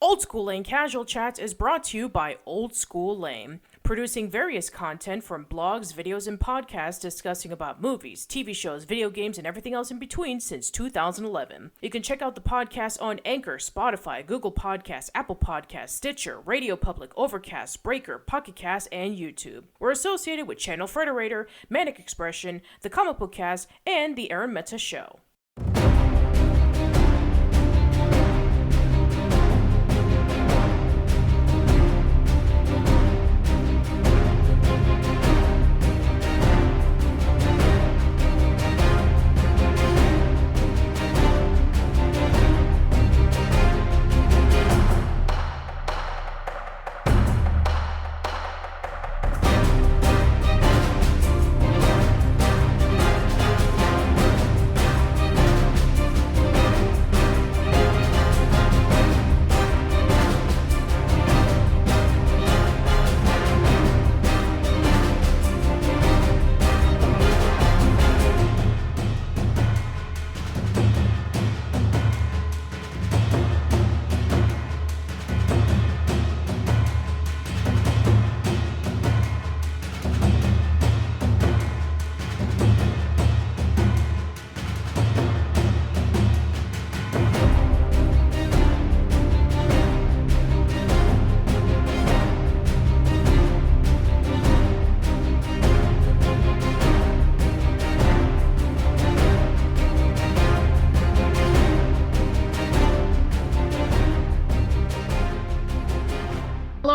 Old School Lane Casual Chats is brought to you by Old School Lane, producing various content from blogs, videos, and podcasts discussing about movies, TV shows, video games, and everything else in between since 2011. You can check out the podcast on Anchor, Spotify, Google Podcasts, Apple Podcasts, Stitcher, Radio Public, Overcast, Breaker, Pocket Cast, and YouTube. We're associated with Channel Frederator, Manic Expression, The Comic Book Cast, and The Arun Mehta Show.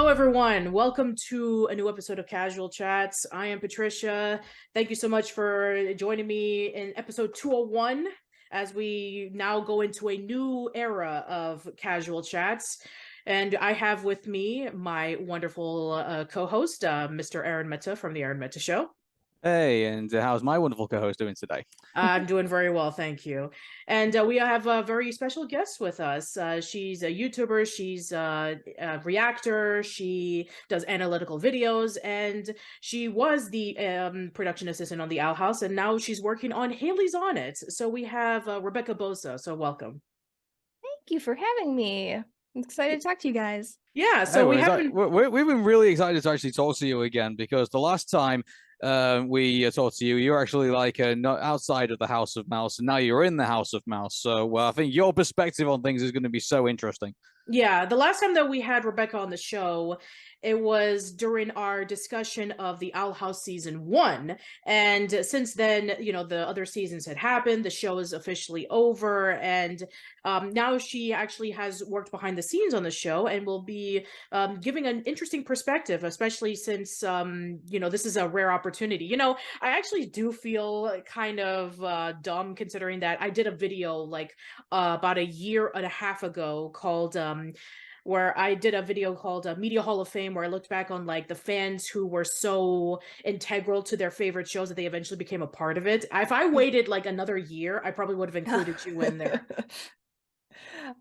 Everyone, welcome to a new episode of Casual Chats. I am Patricia. Thank you so much for joining me in episode 201 as we now go into a new era of Casual Chats. And I have with me my wonderful co-host, Mr. Arun Mehta from the Arun Mehta Show. Hey, and how's my wonderful co-host doing today? I'm doing very well, thank you. And we have a very special guest with us. She's a YouTuber, she's a reactor, she does analytical videos, and she was the production assistant on The Owl House, and now she's working on Haley's on It. So we have Rebecca Bozza, so welcome. Thank you for having me. I'm excited to talk to you guys. Yeah, so we've been really excited to actually talk to you again, because the last time we talked to you, you're actually like not outside of the House of Mouse, and now you're in the House of Mouse. So I think your perspective on things is going to be so interesting. Yeah, the last time that we had Rebecca on the show, it was during our discussion of the Owl House season 1. And since then, you know, the other seasons had happened, the show is officially over, and now she actually has worked behind the scenes on the show and will be giving an interesting perspective, especially since, you know, this is a rare opportunity. You know, I actually do feel kind of dumb considering that I did a video like about a year and a half ago called where I did a video called Media Hall of Fame, where I looked back on like the fans who were so integral to their favorite shows that they eventually became a part of it. If I waited like another year, I probably would have included you in there.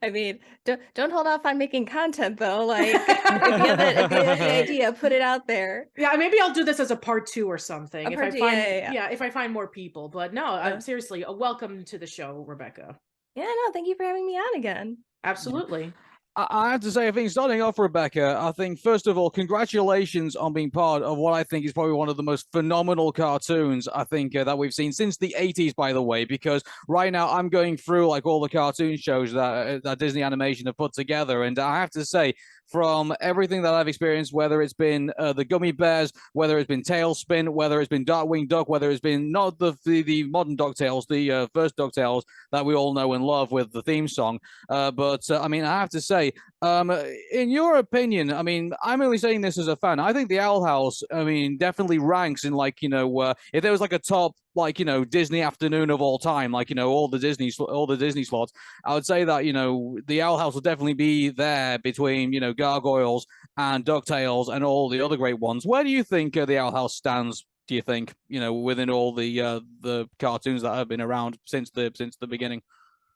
I mean, don't hold off on making content though. Like if you have the idea, put it out there. Yeah, maybe I'll do this as a part 2 or something if I find more people. But no, seriously, welcome to the show, Rebecca. Yeah, no, thank you for having me on again. Absolutely. I have to say, I think starting off, Rebecca, I think, first of all, congratulations on being part of what I think is probably one of the most phenomenal cartoons, I think, that we've seen since the 80s, by the way, because right now I'm going through like all the cartoon shows that Disney Animation have put together. And I have to say, from everything that I've experienced, whether it's been the Gummy Bears, whether it's been Tailspin, whether it's been Darkwing Duck, whether it's been not the modern DuckTales, the first DuckTales that we all know and love with the theme song. But I mean, I have to say, in your opinion, I mean, I'm only saying this as a fan. I think the Owl House, I mean, definitely ranks in like, you know, if there was like a top, like, you know, Disney afternoon of all time, like, you know, all the Disney slots, I would say that, you know, the Owl House will definitely be there between, you know, Gargoyles and DuckTales and all the other great ones. Where do you think the Owl House stands, do you think, you know, within all the cartoons that have been around since the beginning?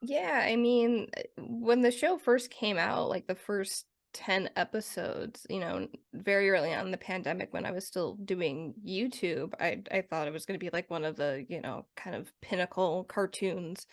Yeah, I mean, when the show first came out, like the first 10 episodes, you know, very early on in the pandemic when I was still doing YouTube, I thought it was going to be like one of the, you know, kind of pinnacle cartoons.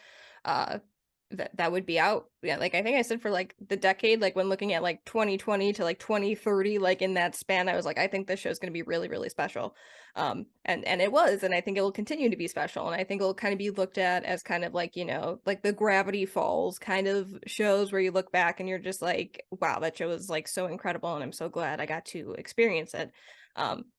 that would be out. Yeah, like I think I said for like the decade, like when looking at like 2020 to like 2030, like in that span, I was like, I think this show's going to be really, really special. And it was, and I think it will continue to be special. And I think it'll kind of be looked at as kind of like, you know, like the Gravity Falls kind of shows where you look back and you're just like, wow, that show was like so incredible, and I'm so glad I got to experience it.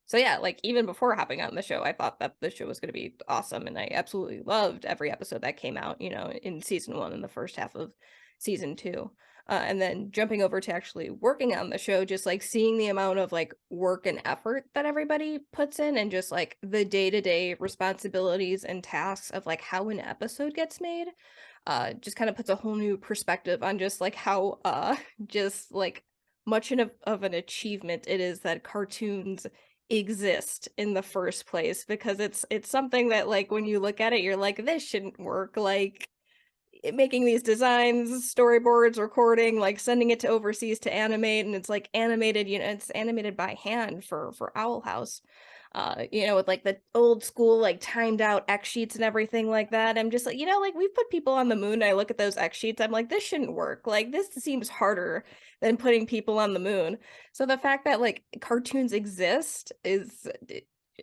So yeah, like even before hopping on the show, I thought that the show was going to be awesome, and I absolutely loved every episode that came out, you know, in season 1 and the first half of season 2. And then jumping over to actually working on the show, just like seeing the amount of like work and effort that everybody puts in, and just like the day-to-day responsibilities and tasks of like how an episode gets made, just kind of puts a whole new perspective on just like how just like much of an achievement it is that cartoons exist in the first place, because it's something that like when you look at it you're like, this shouldn't work. Like making these designs, storyboards, recording, like sending it to overseas to animate, and it's like animated, you know, it's animated by hand for Owl House. You know, with like the old school, like timed out X sheets and everything like that. I'm just like, you know, like we've put people on the moon. I look at those X sheets, I'm like, this shouldn't work. Like this seems harder than putting people on the moon. So the fact that like cartoons exist is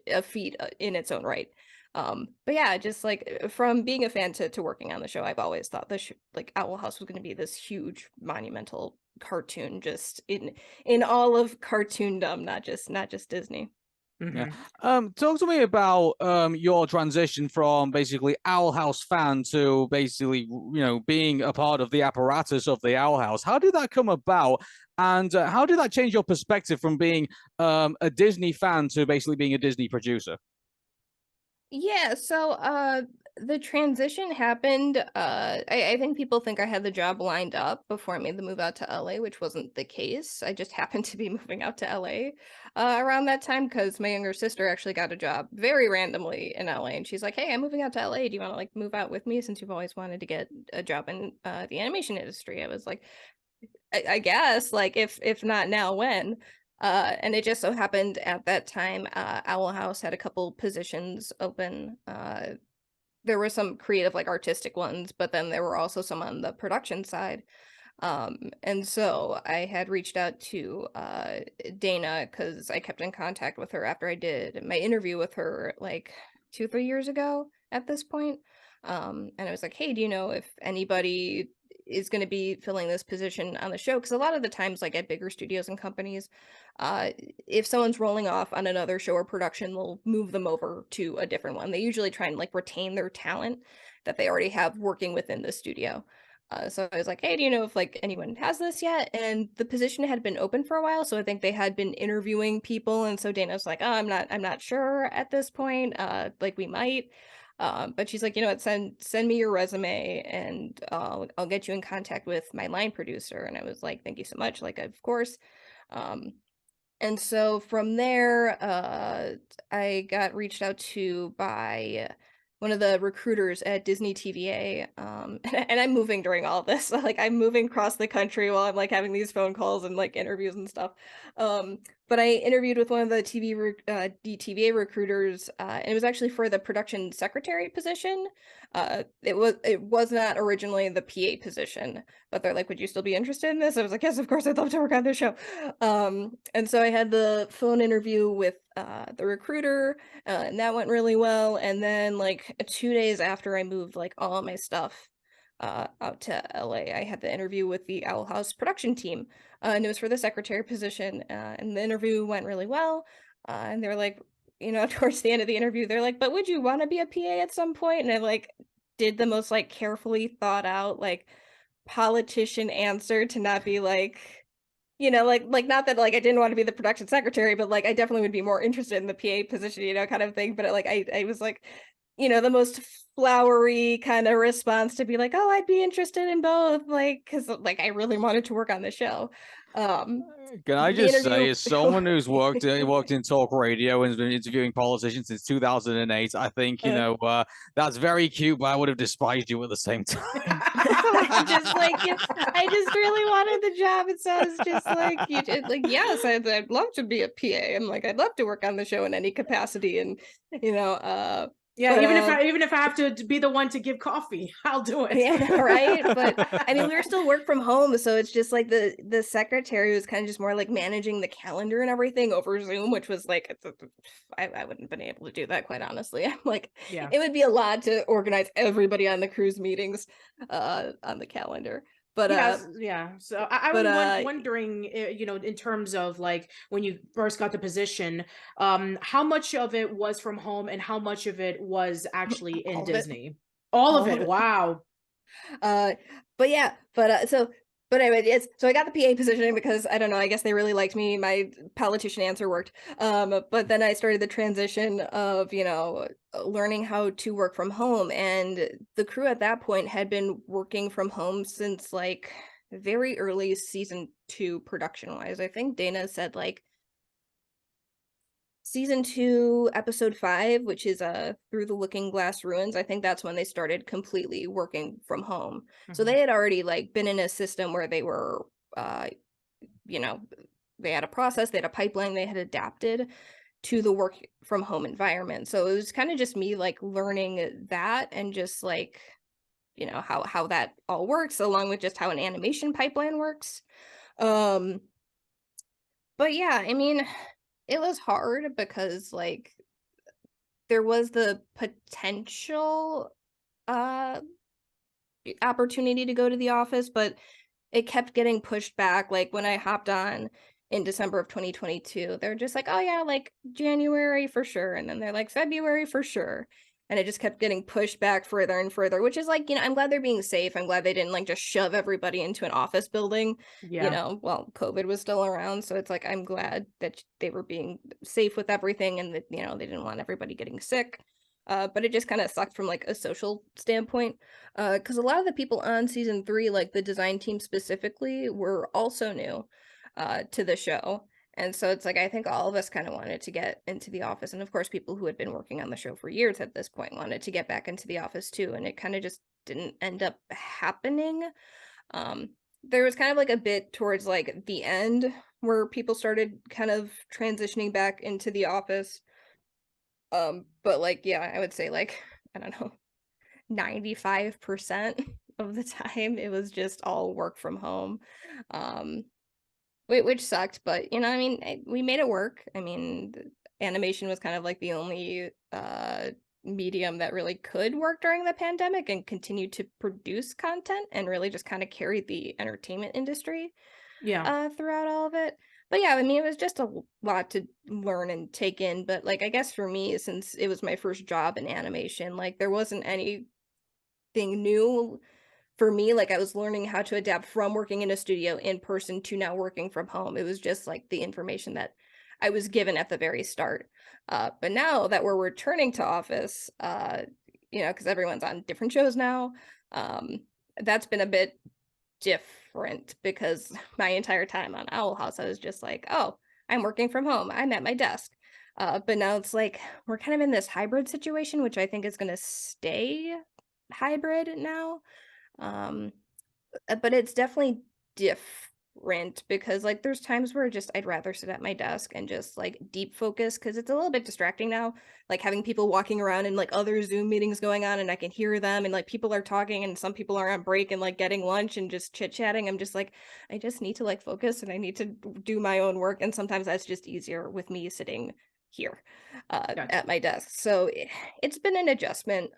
a feat in its own right. But yeah, just like from being a fan to working on the show, I've always thought this like Owl House was going to be this huge monumental cartoon, just in all of cartoondom, not just Disney. Yeah. Mhm. Talk to me about your transition from basically Owl House fan to basically, you know, being a part of the apparatus of the Owl House. How did that come about? And how did that change your perspective from being a Disney fan to basically being a Disney producer? Yeah, so the transition happened. I think people think I had the job lined up before I made the move out to LA, which wasn't the case. I just happened to be moving out to LA around that time because my younger sister actually got a job very randomly in LA, and she's like, "Hey, I'm moving out to LA. Do you want to like move out with me since you've always wanted to get a job in the animation industry?" I was like, I guess, like if not now, when? And it just so happened at that time, Owl House had a couple positions open. There were some creative, like artistic ones, but then there were also some on the production side. And so I had reached out to Dana because I kept in contact with her after I did my interview with her like 2, 3 years ago at this point. And I was like, hey, do you know if anybody is going to be filling this position on the show? Because a lot of the times, like at bigger studios and companies, uh, if someone's rolling off on another show or production, they'll move them over to a different one. They usually try and like retain their talent that they already have working within the studio. So I was like, hey, do you know if like anyone has this yet? And the position had been open for a while, so I think they had been interviewing people. And so Dana's like, oh, I'm not sure at this point. Like we might. But she's like, you know what, send me your resume and I'll get you in contact with my line producer. And I was like, thank you so much. Like, of course. Um, and so from there, I got reached out to by one of the recruiters at Disney TVA. And I'm moving during all this. Like I'm moving across the country while I'm like having these phone calls and like interviews and stuff. But I interviewed with one of the TVA recruiters, and it was actually for the production secretary position. It was not originally the PA position, but they're like, would you still be interested in this? I was like, yes, of course, I'd love to work on this show. And so I had the phone interview with the recruiter, and that went really well. And then like 2 days after I moved like all of my stuff out to LA, I had the interview with the Owl House production team, and it was for the secretary position. And the interview went really well. And they're like, you know, towards the end of the interview, they're like, but would you want to be a PA at some point? And I like did the most like carefully thought out like politician answer to not be like, you know, like not that like I didn't want to be the production secretary, but like I definitely would be more interested in the PA position, you know, kind of thing. But like I was like, you know, the most flowery kind of response to be like, oh, I'd be interested in both, like because like I really wanted to work on the show. Can I The just say, interview. as someone who's worked in talk radio and has been interviewing politicians since 2008, I think that's very cute, but I would have despised you at the same time. Just like I just really wanted the job. It sounds just like you did. Like yes, I'd love to be a PA. I'm like I'd love to work on the show in any capacity, and you know, Yeah, But even if I have to be the one to give coffee, I'll do it. yeah, right. But I mean, we were still work from home, so it's just like the secretary was kind of just more like managing the calendar and everything over Zoom, which was like I wouldn't have been able to do that, quite honestly. I'm like, Yeah. it would be a lot to organize everybody on the cruise meetings on the calendar. But Yeah. So I but was wondering, you know, in terms of like when you first got the position, how much of it was from home and how much of it was actually in all of it, Disney? All of all of it. it. Wow. But yeah, but anyway, it's so I got the PA position because I don't know, I guess they really liked me. My politician answer worked. But then I started the transition of, learning how to work from home, and the crew at that point had been working from home since like very early season 2 production wise. I think Dana said like season 2 episode 5, which is Through the Looking Glass Ruins. I think that's when they started completely working from home. So Mhm. they had already like been in a system where they were you know they had a process, they had a pipeline, they had adapted to the work from home environment. So it was kind of just me like learning that, and just like how that all works, along with just how an animation pipeline works. um but yeah, I mean, it was hard because like there was the potential uh opportunity to go to the office, but it kept getting pushed back. Like when I hopped on in December of 2022, they're just like, oh yeah, like January for sure. And then they're like February for sure. And it just kept getting pushed back further and further, which is like, I'm glad they're being safe. I'm glad they didn't like just shove everybody into an office building, Yeah. while COVID was still around. So it's like, I'm glad that they were being safe with everything, and that, they didn't want everybody getting sick. But it just kind of sucked from like a social standpoint, because a lot of the people on season 3, like the design team specifically, were also new to the show. And so it's like, I think all of us kind of wanted to get into the office. And of course, people who had been working on the show for years at this point wanted to get back into the office too. And it kind of just didn't end up happening. Um, there was kind of like a bit towards like the end where people started kind of transitioning back into the office. But like, yeah, I would say like, I don't know, 95% of the time it was just all work from home. Um, which sucked, but I mean, we made it work. I mean, animation was kind of like the only medium that really could work during the pandemic and continue to produce content and really just kind of carry the entertainment industry Yeah. throughout all of it. But yeah, I mean, it was just a lot to learn and take in. But like, I guess for me, since it was my first job in animation, like there wasn't anything new for me. Like I was learning how to adapt from working in a studio in person to now working from home. It was just like the information that I was given at the very start. But now that we're returning to office, because everyone's on different shows now, that's been a bit different, because my entire time on Owl House, I was just like, oh, I'm working from home, I'm at my desk. But now it's like we're kind of in this hybrid situation, which I think is going to stay hybrid now. Um, but it's definitely different, because like there's times where just I'd rather sit at my desk and just like deep focus, because it's a little bit distracting now, like having people walking around and like other Zoom meetings going on, and I can hear them, and like people are talking, and some people are on break and like getting lunch and just chit-chatting. I'm just like, I just need to like focus, and I need to do my own work, and sometimes that's just easier with me sitting here Gotcha. at my desk. So it's been an adjustment,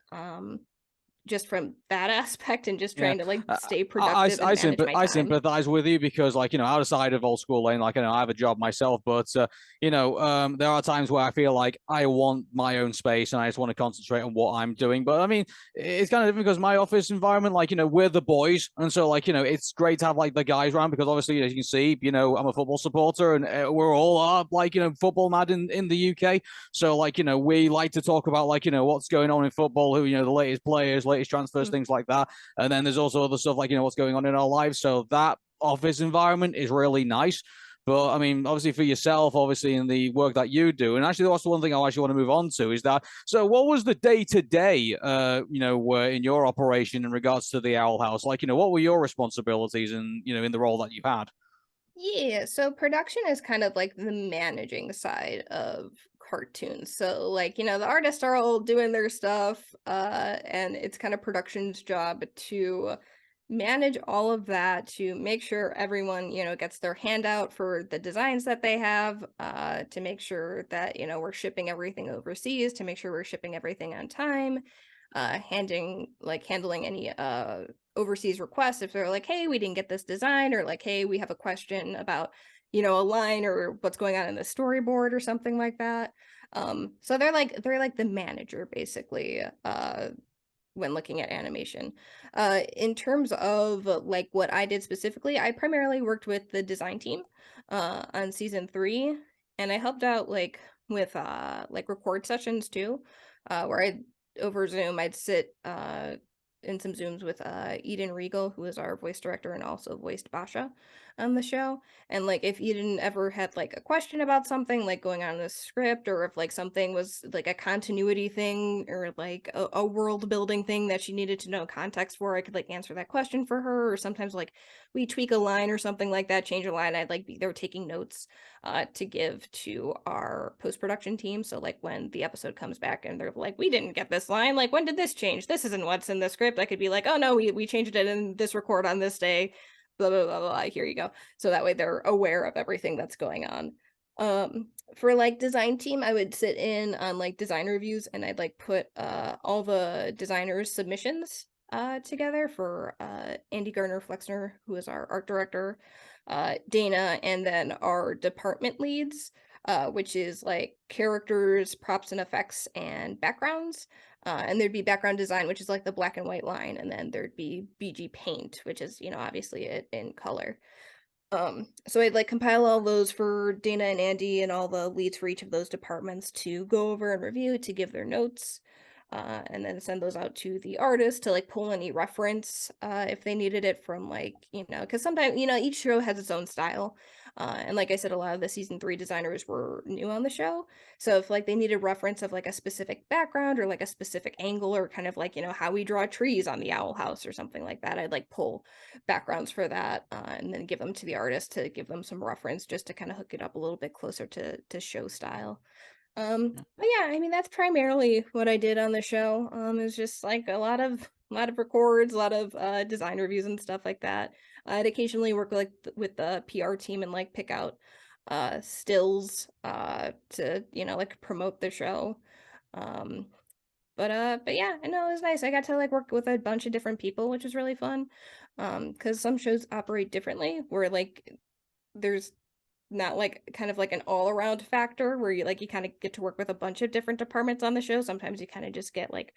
just from that aspect, and just Yeah, trying to like stay I, productive and manage my I time. sympathize with you because, like, outside of old school lane, like, I have a job myself, but there are times where I feel like I want my own space and I just want to concentrate on what I'm doing. But I mean, it's kind of different because my office environment, like, we're the boys, and so like, it's great to have like the guys around, because obviously, as you can see, I'm a football supporter, and we're all like, football mad in the UK. So like, we like to talk about like, what's going on in football, who, the latest players, latest transfers, things like that. And then there's also other stuff like, what's going on in our lives. So that office environment is really nice. But I mean, obviously for yourself, obviously in the work that you do, and actually that's one thing I actually want to move on to is that. So what was the day to day, in your operation in regards to the Owl House? Like, what were your responsibilities in, in the role that you had? Yeah, so production is kind of like the managing side of cartoons. So like, you know, the artists are all doing their stuff, and it's kind of production's job to manage all of that, to make sure everyone, you know, gets their handout for the designs that they have, to make sure that, you know, we're shipping everything overseas, to make sure we're shipping everything on time, handling any overseas requests if they're like, hey, we didn't get this design, or like, hey, we have a question about, you know, a line or what's going on in the storyboard or something like that. So they're like the manager basically, when looking at animation. In terms of like what I did specifically, I primarily worked with the design team on season 3, and I helped out like with like record sessions too, where I'd over Zoom I'd sit in some Zooms with Eden Regal, who is our voice director and also voiced Basha on the show. And like if Eden ever had like a question about something like going on in the script, or if like something was like a continuity thing or like a world building thing that she needed to know context for, I could like answer that question for her. Or sometimes like we tweak a line or something like that, change a line, I'd like be there taking notes to give to our post-production team. So like when the episode comes back and they're like, we didn't get this line, like when did this change, this isn't what's in the script, I could be like, oh no, we changed it in this record on this day, blah blah blah blah, here you go. So that way they're aware of everything that's going on. For like design team, I would sit in on like design reviews, and I'd like put all the designers submissions together for Andy Garner Flexner, who is our art director, Dana, and then our department leads, which is like characters, props and effects, and backgrounds. And there'd be background design, which is like the black and white line, and then there'd be BG paint, which is, you know, obviously it in color. So I'd like compile all those for Dana and Andy and all the leads for each of those departments to go over and review, to give their notes, and then send those out to the artist to like pull any reference if they needed it from like, you know, because sometimes, you know, each show has its own style. And like I said, a lot of the season 3 designers were new on the show. So if like they needed reference of like a specific background or like a specific angle, or kind of like, you know, how we draw trees on the Owl House or something like that, I'd like pull backgrounds for that, and then give them to the artist to give them some reference, just to kind of hook it up a little bit closer to show style. But yeah, I mean that's primarily what I did on the show. It's just like a lot of records, a lot of design reviews and stuff like that. I'd occasionally work like with the PR team and like pick out stills to, you know, like promote the show. But yeah, I know it was nice. I got to like work with a bunch of different people, which was really fun. Because some shows operate differently, where like there's not like kind of like an all-around factor where you like you kind of get to work with a bunch of different departments on the show. Sometimes you kind of just get like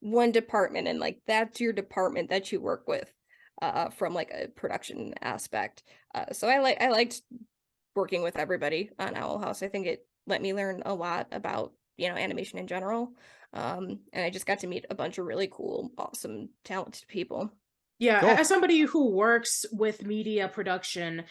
one department, and like that's your department that you work with from like a production aspect. So I liked working with everybody on Owl House. I think it let me learn a lot about, you know, animation in general. And I just got to meet a bunch of really cool, awesome, talented people. Yeah, Cool. as somebody who works with media production,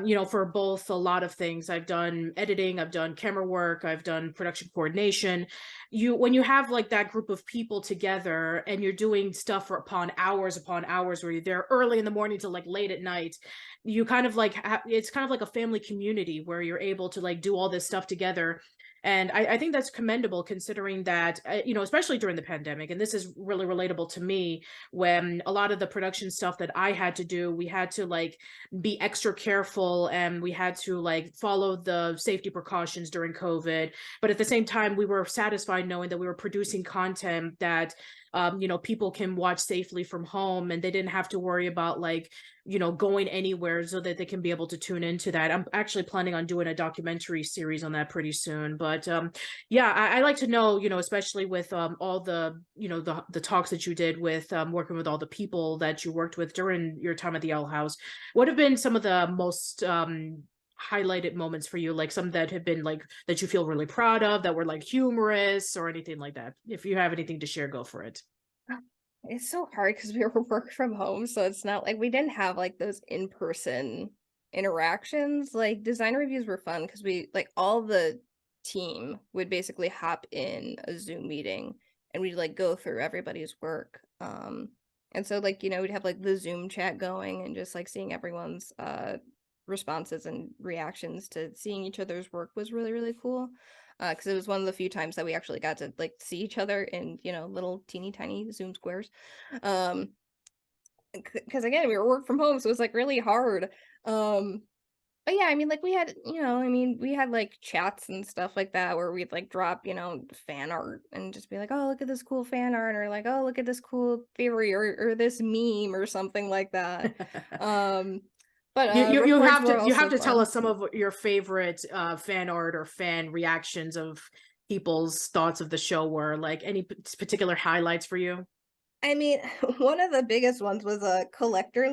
you know, for both a lot of things, I've done editing, I've done camera work, I've done production coordination. When you have like that group of people together and you're doing stuff for upon hours, where you're there early in the morning to like late at night, you kind of like it's kind of like a family community where you're able to like do all this stuff together. And I think that's commendable, considering that, you know, especially during the pandemic, and this is really relatable to me, when a lot of the production stuff that I had to do, we had to like be extra careful, and we had to like follow the safety precautions during COVID. But at the same time, we were satisfied knowing that we were producing content that, you know, people can watch safely from home, and they didn't have to worry about like, you know, going anywhere, so that they can be able to tune into that. I'm actually planning on doing a documentary series on that pretty soon. But yeah, I like to know, you know, especially with all the, you know, the talks that you did with working with all the people that you worked with during your time at the Owl House, what have been some of the most highlighted moments for you, like some that have been like that you feel really proud of, that were like humorous or anything like that? If you have anything to share, go for it. It's so hard because we were work from home, so it's not like we didn't have like those in-person interactions. Like design reviews were fun because we like all the team would basically hop in a Zoom meeting, and we'd like go through everybody's work. And so like, you know, we'd have like the Zoom chat going, and just like seeing everyone's responses and reactions to seeing each other's work was really, really cool. Because it was one of the few times that we actually got to like see each other in, you know, little teeny tiny Zoom squares. Because again, we were work from home, so it was like really hard. But yeah, I mean, like we had, you know, I mean, we had like chats and stuff like that where we'd like drop, you know, fan art and just be like, oh, look at this cool fan art, or like, oh, look at this cool theory, or this meme or something like that. Um, but You records have were to also tell fun. us some of your favorite fan art or fan reactions of people's thoughts of the show were, like any particular highlights for you. I mean, one of the biggest ones was a the collector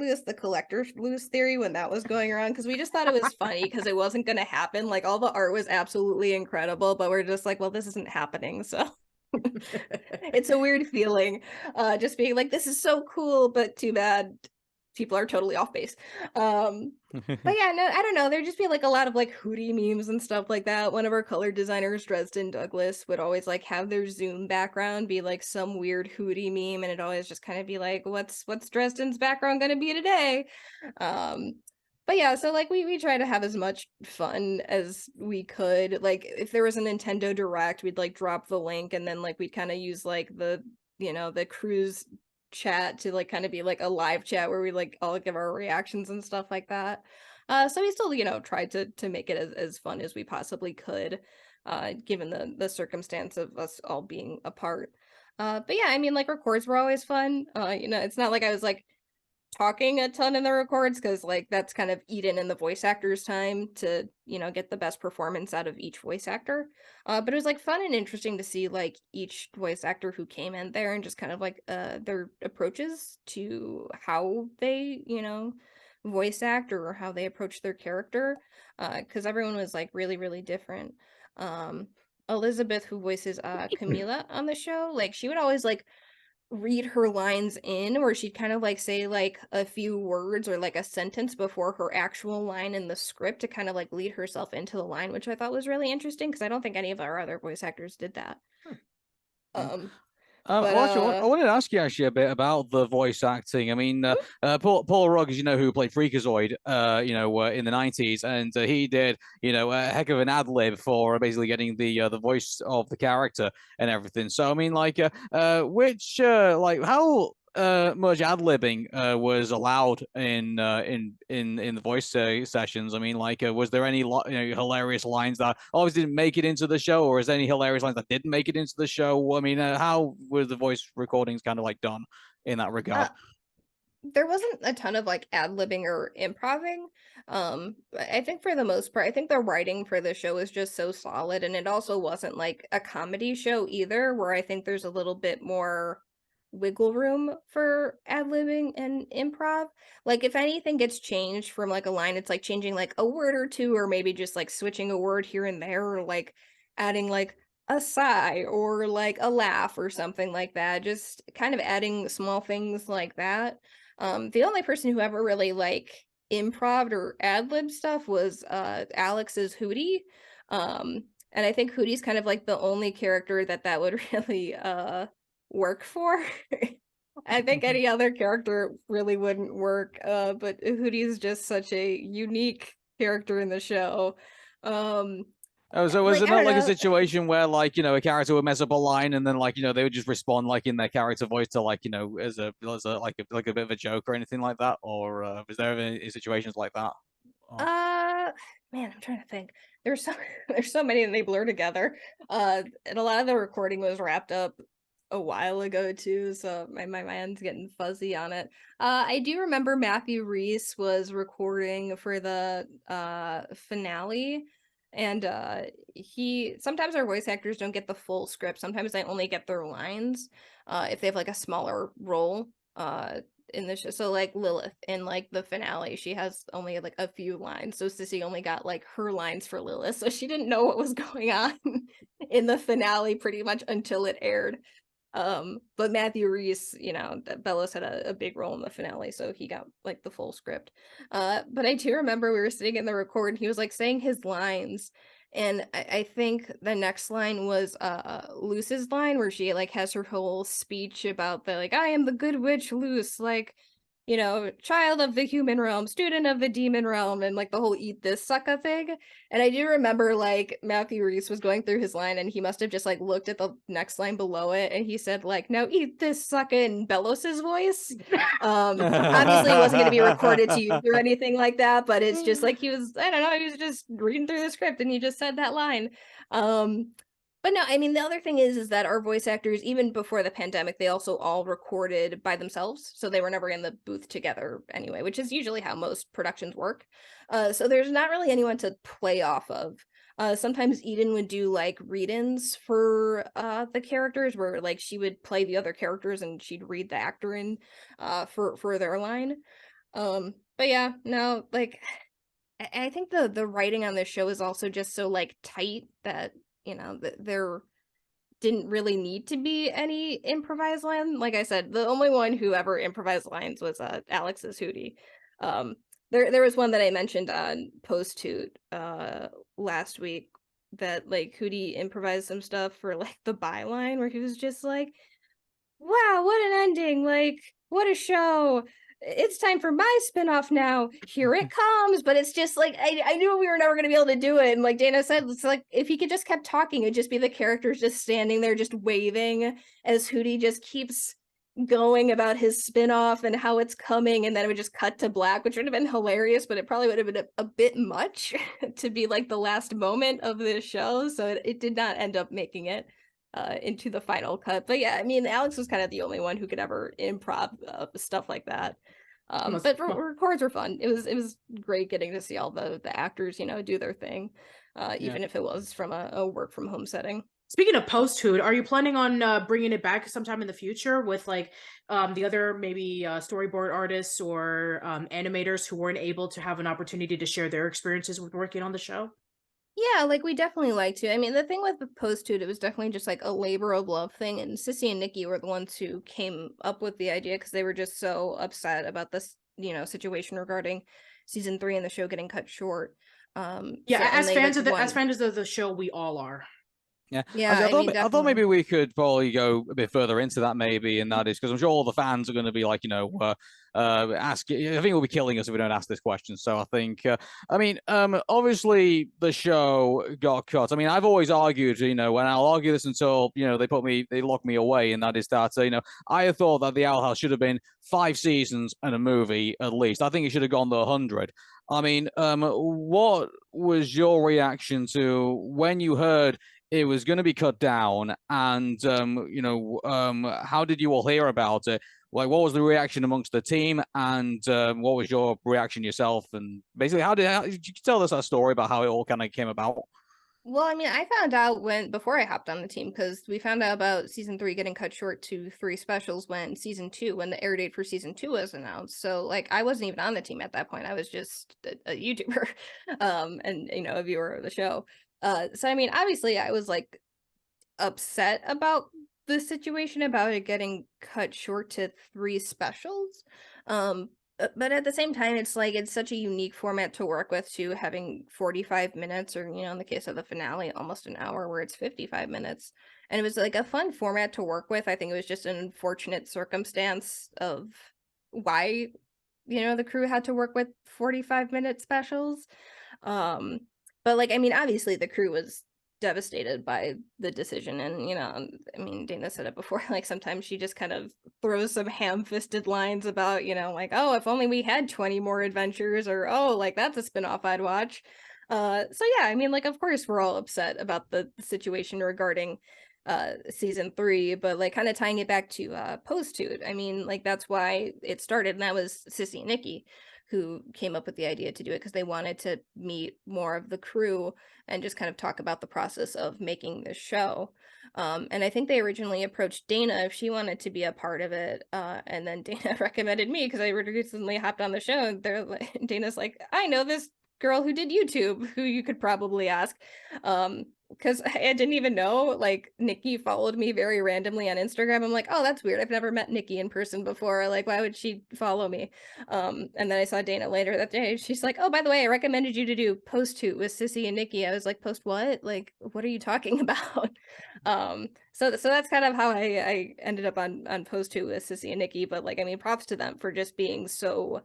loose theory when that was going around because we just thought it was funny because it wasn't going to happen. Like all the art was absolutely incredible, but we're just like, well, this isn't happening. So it's a weird feeling, just being like, this is so cool, but too bad people are totally off base. But yeah, no, I don't know. There'd just be like a lot of like Hootie memes and stuff like that. One of our color designers, Dresden Douglas, would always like have their Zoom background be like some weird Hootie meme, and it'd always just kind of be like, what's Dresden's background gonna be today? Um, but yeah, so like we try to have as much fun as we could. Like if there was a Nintendo Direct, we'd like drop the link and then like we'd kind of use like the, you know, the cruise chat to like kind of be like a live chat where we like all give our reactions and stuff like that. So we still, you know, tried to make it as fun as we possibly could, given the circumstance of us all being apart. But yeah, I mean, like records were always fun. You know, it's not like I was like talking a ton in the records because like that's kind of eaten in the voice actor's time to, you know, get the best performance out of each voice actor. But it was like fun and interesting to see like each voice actor who came in there and just kind of like their approaches to how they, you know, voice act or how they approach their character. Because everyone was like really, really different. Elizabeth, who voices Camila on the show, like she would always like read her lines in where she'd kind of like say like a few words or like a sentence before her actual line in the script to kind of like lead herself into the line, which I thought was really interesting because I don't think any of our other voice actors did that. um but Well, actually, I wanted to ask you actually a bit about the voice acting. I mean, Paul Rudd, as you know, who played Freakazoid, in the '90s, and he did, you know, a heck of an ad lib for basically getting the voice of the character and everything. So, I mean, like, how much ad libbing was allowed in the voice sessions? I mean, like, was there any hilarious lines that obviously didn't make it into the show, or is there any hilarious lines that didn't make it into the show? I mean, how were the voice recordings kind of like done in that regard? there wasn't a ton of like ad-libbing or improving. I think for the most part, I think the writing for the show is just so solid, and it also wasn't like a comedy show either, where I think there's a little bit more wiggle room for ad-libbing and improv. Like if anything gets changed from like a line, it's like changing like a word or two, or maybe just like switching a word here and there, or like adding like a sigh or like a laugh or something like that. Just kind of adding small things like that. The only person who ever really like improv or ad lib stuff was Alex's Hootie. And I think Hootie's kind of like the only character that would really work for. I think any other character really wouldn't work. But Hootie is just such a unique character in the show. Um, Oh, so was like it I not don't like a know. situation where, like, you know, a character would mess up a line and then, like, you know, they would just respond like in their character voice to, like, you know, as a bit of a joke or anything like that? Or was there any situations like that? Oh. Uh, Man, I'm trying to think. There's so there's so many and they blur together. And a lot of the recording was wrapped up a while ago too, so my mind's getting fuzzy on it. I do remember Matthew Reese was recording for the finale, and he sometimes our voice actors don't get the full script. Sometimes they only get their lines if they have like a smaller role. In the show. So like Lilith in like the finale, she has only like a few lines. So Sissy only got like her lines for Lilith. So she didn't know what was going on in the finale pretty much until it aired. But Matthew Reese, you know, Bellows had a big role in the finale, so he got like the full script. But I do remember we were sitting in the record and he was like saying his lines. And I think the next line was Luce's line where she like has her whole speech about the like I am the good witch Luce, like you know, child of the human realm, student of the demon realm, and like the whole eat this sucker thing. And I do remember like Matthew Reese was going through his line and he must have just like looked at the next line below it and he said like, now eat this sucker in Belos's voice. Obviously it wasn't going to be recorded to use or anything like that, but it's just like he was, I don't know, he was just reading through the script and he just said that line. But no, I mean, the other thing is that our voice actors, even before the pandemic, they also all recorded by themselves. So they were never in the booth together anyway, which is usually how most productions work. So there's not really anyone to play off of. Sometimes Eden would do like read-ins for the characters where like she would play the other characters and she'd read the actor in for their line. But yeah, no, like I think the writing on this show is also just so like tight that you know, there didn't really need to be any improvised line. Like I said, the only one who ever improvised lines was Alex's Hootie. There was one that I mentioned on Post Toot last week that like Hootie improvised some stuff for like the byline where he was just like, wow, what an ending! Like, what a show! It's time for my spinoff now. Here it comes. But it's just like I knew we were never gonna be able to do it. And like Dana said, it's like if he could just kept talking, it'd just be the characters just standing there, just waving as Hootie just keeps going about his spinoff and how it's coming, and then it would just cut to black, which would have been hilarious, but it probably would have been a bit much to be like the last moment of this show. So it did not end up making it into the final cut. But yeah, I mean, Alex was kind of the only one who could ever improv stuff like that. But records were fun. It was great getting to see all the actors, you know, do their thing, even if it was from a work from home setting. Speaking of Post Hoot, are you planning on bringing it back sometime in the future with like the other maybe storyboard artists or animators who weren't able to have an opportunity to share their experiences with working on the show? Yeah, like we definitely like to. I mean, the thing with the Post Toot, it was definitely just like a labor of love thing. And Sissy and Nikki were the ones who came up with the idea because they were just so upset about this, you know, situation regarding season 3 and the show getting cut short. Yeah, so, as they, fans like, of as fans of the show, we all are. Yeah, yeah. actually, I thought maybe we could probably go a bit further into that, maybe, and that is because I'm sure all the fans are going to be like, you know, ask. I think it'll be killing us if we don't ask this question. So I think, I mean, obviously the show got cut. I mean, I've always argued, you know, and I'll argue this until you know they lock me away, and that is that, you know, I have thought that the Owl House should have been 5 seasons and a movie at least. I think it should have gone the 100. I mean, what was your reaction to when you heard it was going to be cut down, and you know, how did you all hear about it? Like, what was the reaction amongst the team, and what was your reaction yourself? And basically, how did you tell us that story about how it all kind of came about? Well, I mean, I found out before I hopped on the team because we found out about season 3 getting cut short to 3 specials when the air date for season 2 was announced. So like I wasn't even on the team at that point. I was just a YouTuber, and you know, a viewer of the show. So I mean, obviously I was like upset about the situation about it getting cut short to 3 specials. But at the same time, it's like it's such a unique format to work with too, having 45 minutes or, you know, in the case of the finale, almost an hour where it's 55 minutes. And it was like a fun format to work with. I think it was just an unfortunate circumstance of why, you know, the crew had to work with 45-minute specials. But like, I mean, obviously the crew was devastated by the decision, and you know, I mean, Dana said it before, like sometimes she just kind of throws some ham-fisted lines about, you know, like, oh, if only we had 20 more adventures, or oh, like that's a spin-off I'd watch. So yeah, I mean, like of course we're all upset about the situation regarding season 3, but like kind of tying it back to Post Toot, I mean, like that's why it started, and that was Sissy and Nikki who came up with the idea to do it because they wanted to meet more of the crew and just kind of talk about the process of making this show. And I think they originally approached Dana if she wanted to be a part of it. And then Dana recommended me because I recently hopped on the show, and they're like, Dana's like, I know this girl who did YouTube who you could probably ask. because I didn't even know, like, Nikki followed me very randomly on Instagram. I'm like, oh, that's weird. I've never met Nikki in person before. Like, why would she follow me? And then I saw Dana later that day. She's like, oh, by the way, I recommended you to do post toot with Sissy and Nikki. I was like, post what? Like, what are you talking about? So that's kind of how I ended up on post toot with Sissy and Nikki. But like, I mean, props to them for just being so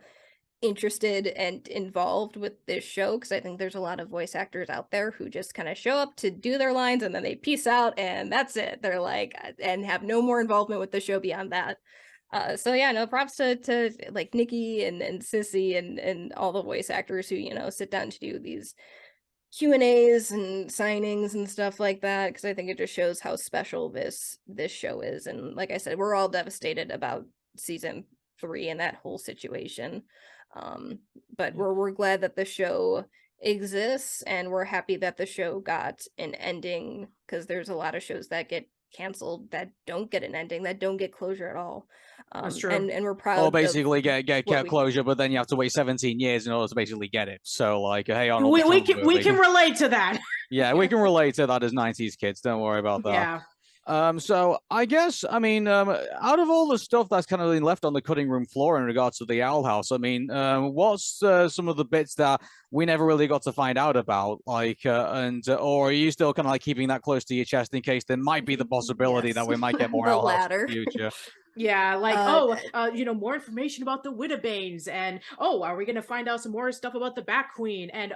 interested and involved with this show, because I think there's a lot of voice actors out there who just kind of show up to do their lines and then they peace out and that's it. They're like, and have no more involvement with the show beyond that. So yeah, no, props to like Nikki and Sissy and all the voice actors who, you know, sit down to do these Q&As and signings and stuff like that, because I think it just shows how special this show is. And like I said, we're all devastated about season 3 and that whole situation. But we're glad that the show exists, and we're happy that the show got an ending, because there's a lot of shows that get canceled that don't get an ending, that don't get closure at all. That's true. And we're proud Or basically of get what closure, but then you have to wait 17 years in order to basically get it. So like, hey, Arnold, we can relate to that. Yeah, we can relate to that as 90s kids. Don't worry about that. Yeah. So I guess, I mean, out of all the stuff that's kind of been left on the cutting room floor in regards to the Owl House, I mean, what's some of the bits that we never really got to find out about, like, or are you still kind of like keeping that close to your chest in case there might be the possibility that we might get more Owl House in the future? Yeah, like, you know, more information about the Widowbanes, and are we gonna find out some more stuff about the Bat Queen? And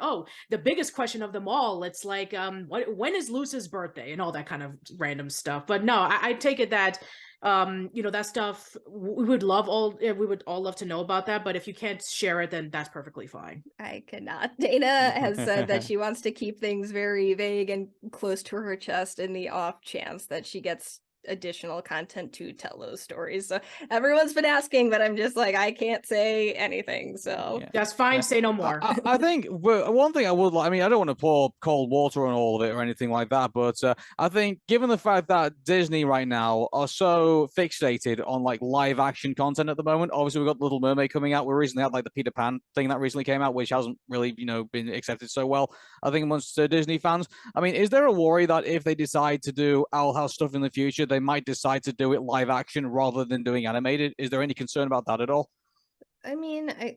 the biggest question of them all, it's like, when is Luce's birthday and all that kind of random stuff. But no, I take it that you know, that stuff we would all love to know about that, but if you can't share it, then that's perfectly fine. I cannot. Dana has said that she wants to keep things very vague and close to her chest in the off chance that she gets additional content to tell those stories. So everyone's been asking, but I'm just like, I can't say anything. So that's fine. Say no more. I think one thing I would like, I mean, I don't want to pour cold water on all of it or anything like that, but I think given the fact that Disney right now are so fixated on like live action content at the moment, obviously we've got Little Mermaid coming out. We recently had like the Peter Pan thing that recently came out, which hasn't really, you know, been accepted so well, I think, amongst Disney fans. I mean, is there a worry that if they decide to do Owl House stuff in the future, they might decide to do it live action rather than doing animated? Is there any concern about that at all? I mean, I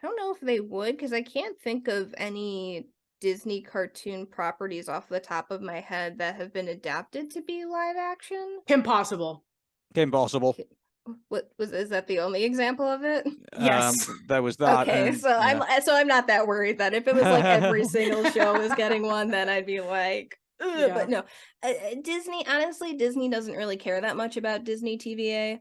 don't know if they would, because I can't think of any Disney cartoon properties off the top of my head that have been adapted to be live action. Kim Possible. What is that the only example of it? Yes, there was that. Okay, so I'm not that worried that if it was like every single show was getting one, then I'd be like, yeah. But no, Disney, honestly, Disney doesn't really care that much about Disney TVA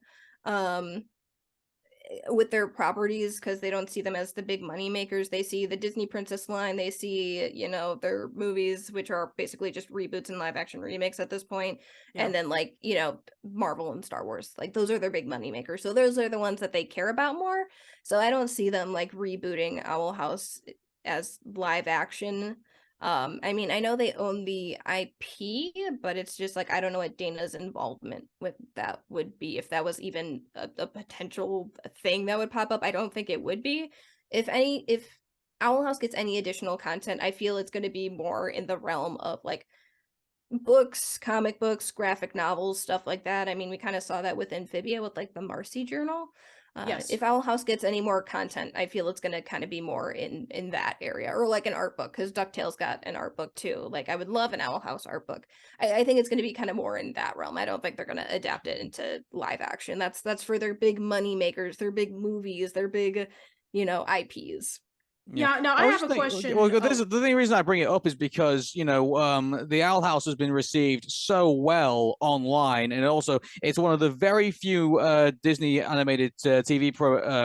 with their properties, because they don't see them as the big money makers. They see the Disney Princess line, they see, you know, their movies, which are basically just reboots and live action remakes at this point. Yeah. And then like, you know, Marvel and Star Wars, like those are their big money makers. So those are the ones that they care about more. So I don't see them like rebooting Owl House as live action. I mean, I know they own the IP, but it's just like, I don't know what Dana's involvement with that would be. If that was even a potential thing that would pop up, I don't think it would be. If Owl House gets any additional content, I feel it's going to be more in the realm of like books, comic books, graphic novels, stuff like that. I mean, we kind of saw that with Amphibia with like the Marcy Journal. Yes. If Owl House gets any more content, I feel it's going to kind of be more in that area, or like an art book, because DuckTales got an art book too. Like I would love an Owl House art book. I think it's going to be kind of more in that realm. I don't think they're going to adapt it into live action. That's for their big money makers, their big movies, their big, you know, IPs. Yeah, no, I have a question. Well, the reason I bring it up is because, you know, the Owl House has been received so well online, and also it's one of the very few Disney animated TV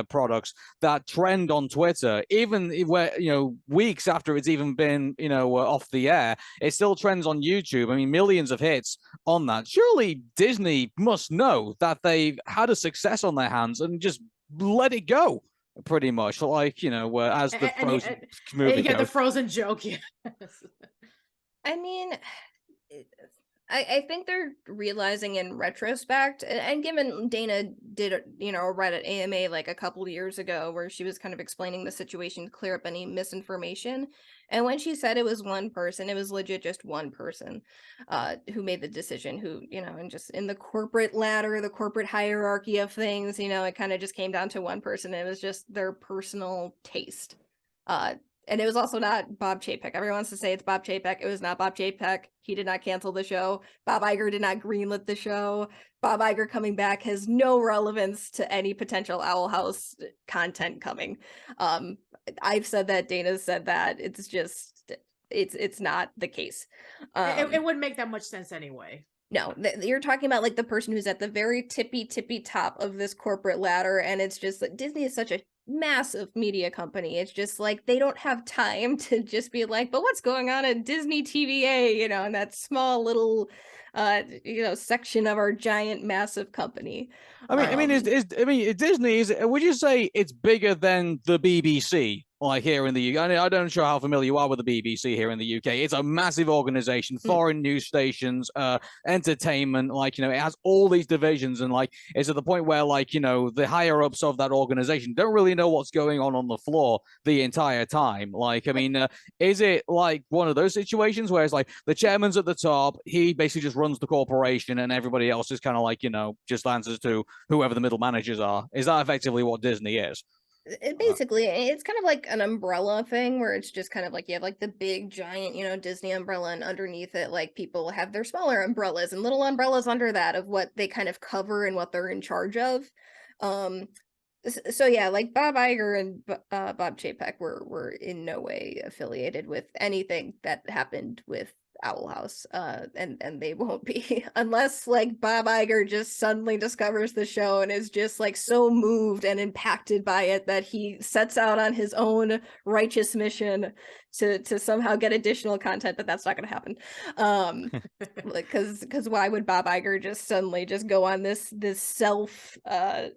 products that trend on Twitter, even where, you know, weeks after it's even been, you know, off the air, it still trends on YouTube. I mean, millions of hits on that. Surely Disney must know that they've had a success on their hands and just let it go. Pretty much, like, you know, as the Frozen movie you get goes. the Frozen joke. Yes. I mean, I think they're realizing in retrospect, and given Dana did a Reddit AMA like a couple of years ago where she was kind of explaining the situation to clear up any misinformation, and when she said it was one person, it was legit just one person who made the decision, who, and just in the corporate ladder, the corporate hierarchy of things, it kind of just came down to one person. It was just their personal taste. And it was also not Bob Chapek. Everyone wants to say it's Bob Chapek. It was not Bob Chapek. He did not cancel the show. Bob Iger did not greenlit the show. Bob Iger coming back has no relevance to any potential Owl House content coming. I've said that. Dana's said that. It's just, it's not the case. It wouldn't make that much sense anyway. No, you're talking about like the person who's at the very tippy top of this corporate ladder, and it's just like Disney is such a massive media company. It's just like they don't have time to just be like, but what's going on at Disney TVA, in that small little section of our giant massive company. I mean, Disney is. Would you say it's bigger than the BBC? Like here in the UK, I don't know how familiar you are with the BBC here in the UK. It's a massive organization, foreign news stations, entertainment. Like, it has all these divisions, and like it's at the point where like the higher ups of that organization don't really know what's going on the floor the entire time. Like, I mean, is it like one of those situations where it's like the chairman's at the top, he basically just runs the corporation, and everybody else is kind of like just answers to whoever the middle managers are? Is that effectively what Disney is? Basically, it's kind of like an umbrella thing where it's just kind of like you have like the big giant, Disney umbrella, and underneath it, like people have their smaller umbrellas and little umbrellas under that of what they kind of cover and what they're in charge of. So yeah, like Bob Iger and Bob Chapek were in no way affiliated with anything that happened with Owl House, and they won't be unless like Bob Iger just suddenly discovers the show and is just like so moved and impacted by it that he sets out on his own righteous mission to somehow get additional content. But that's not going to happen, because why would Bob Iger just suddenly just go on this self I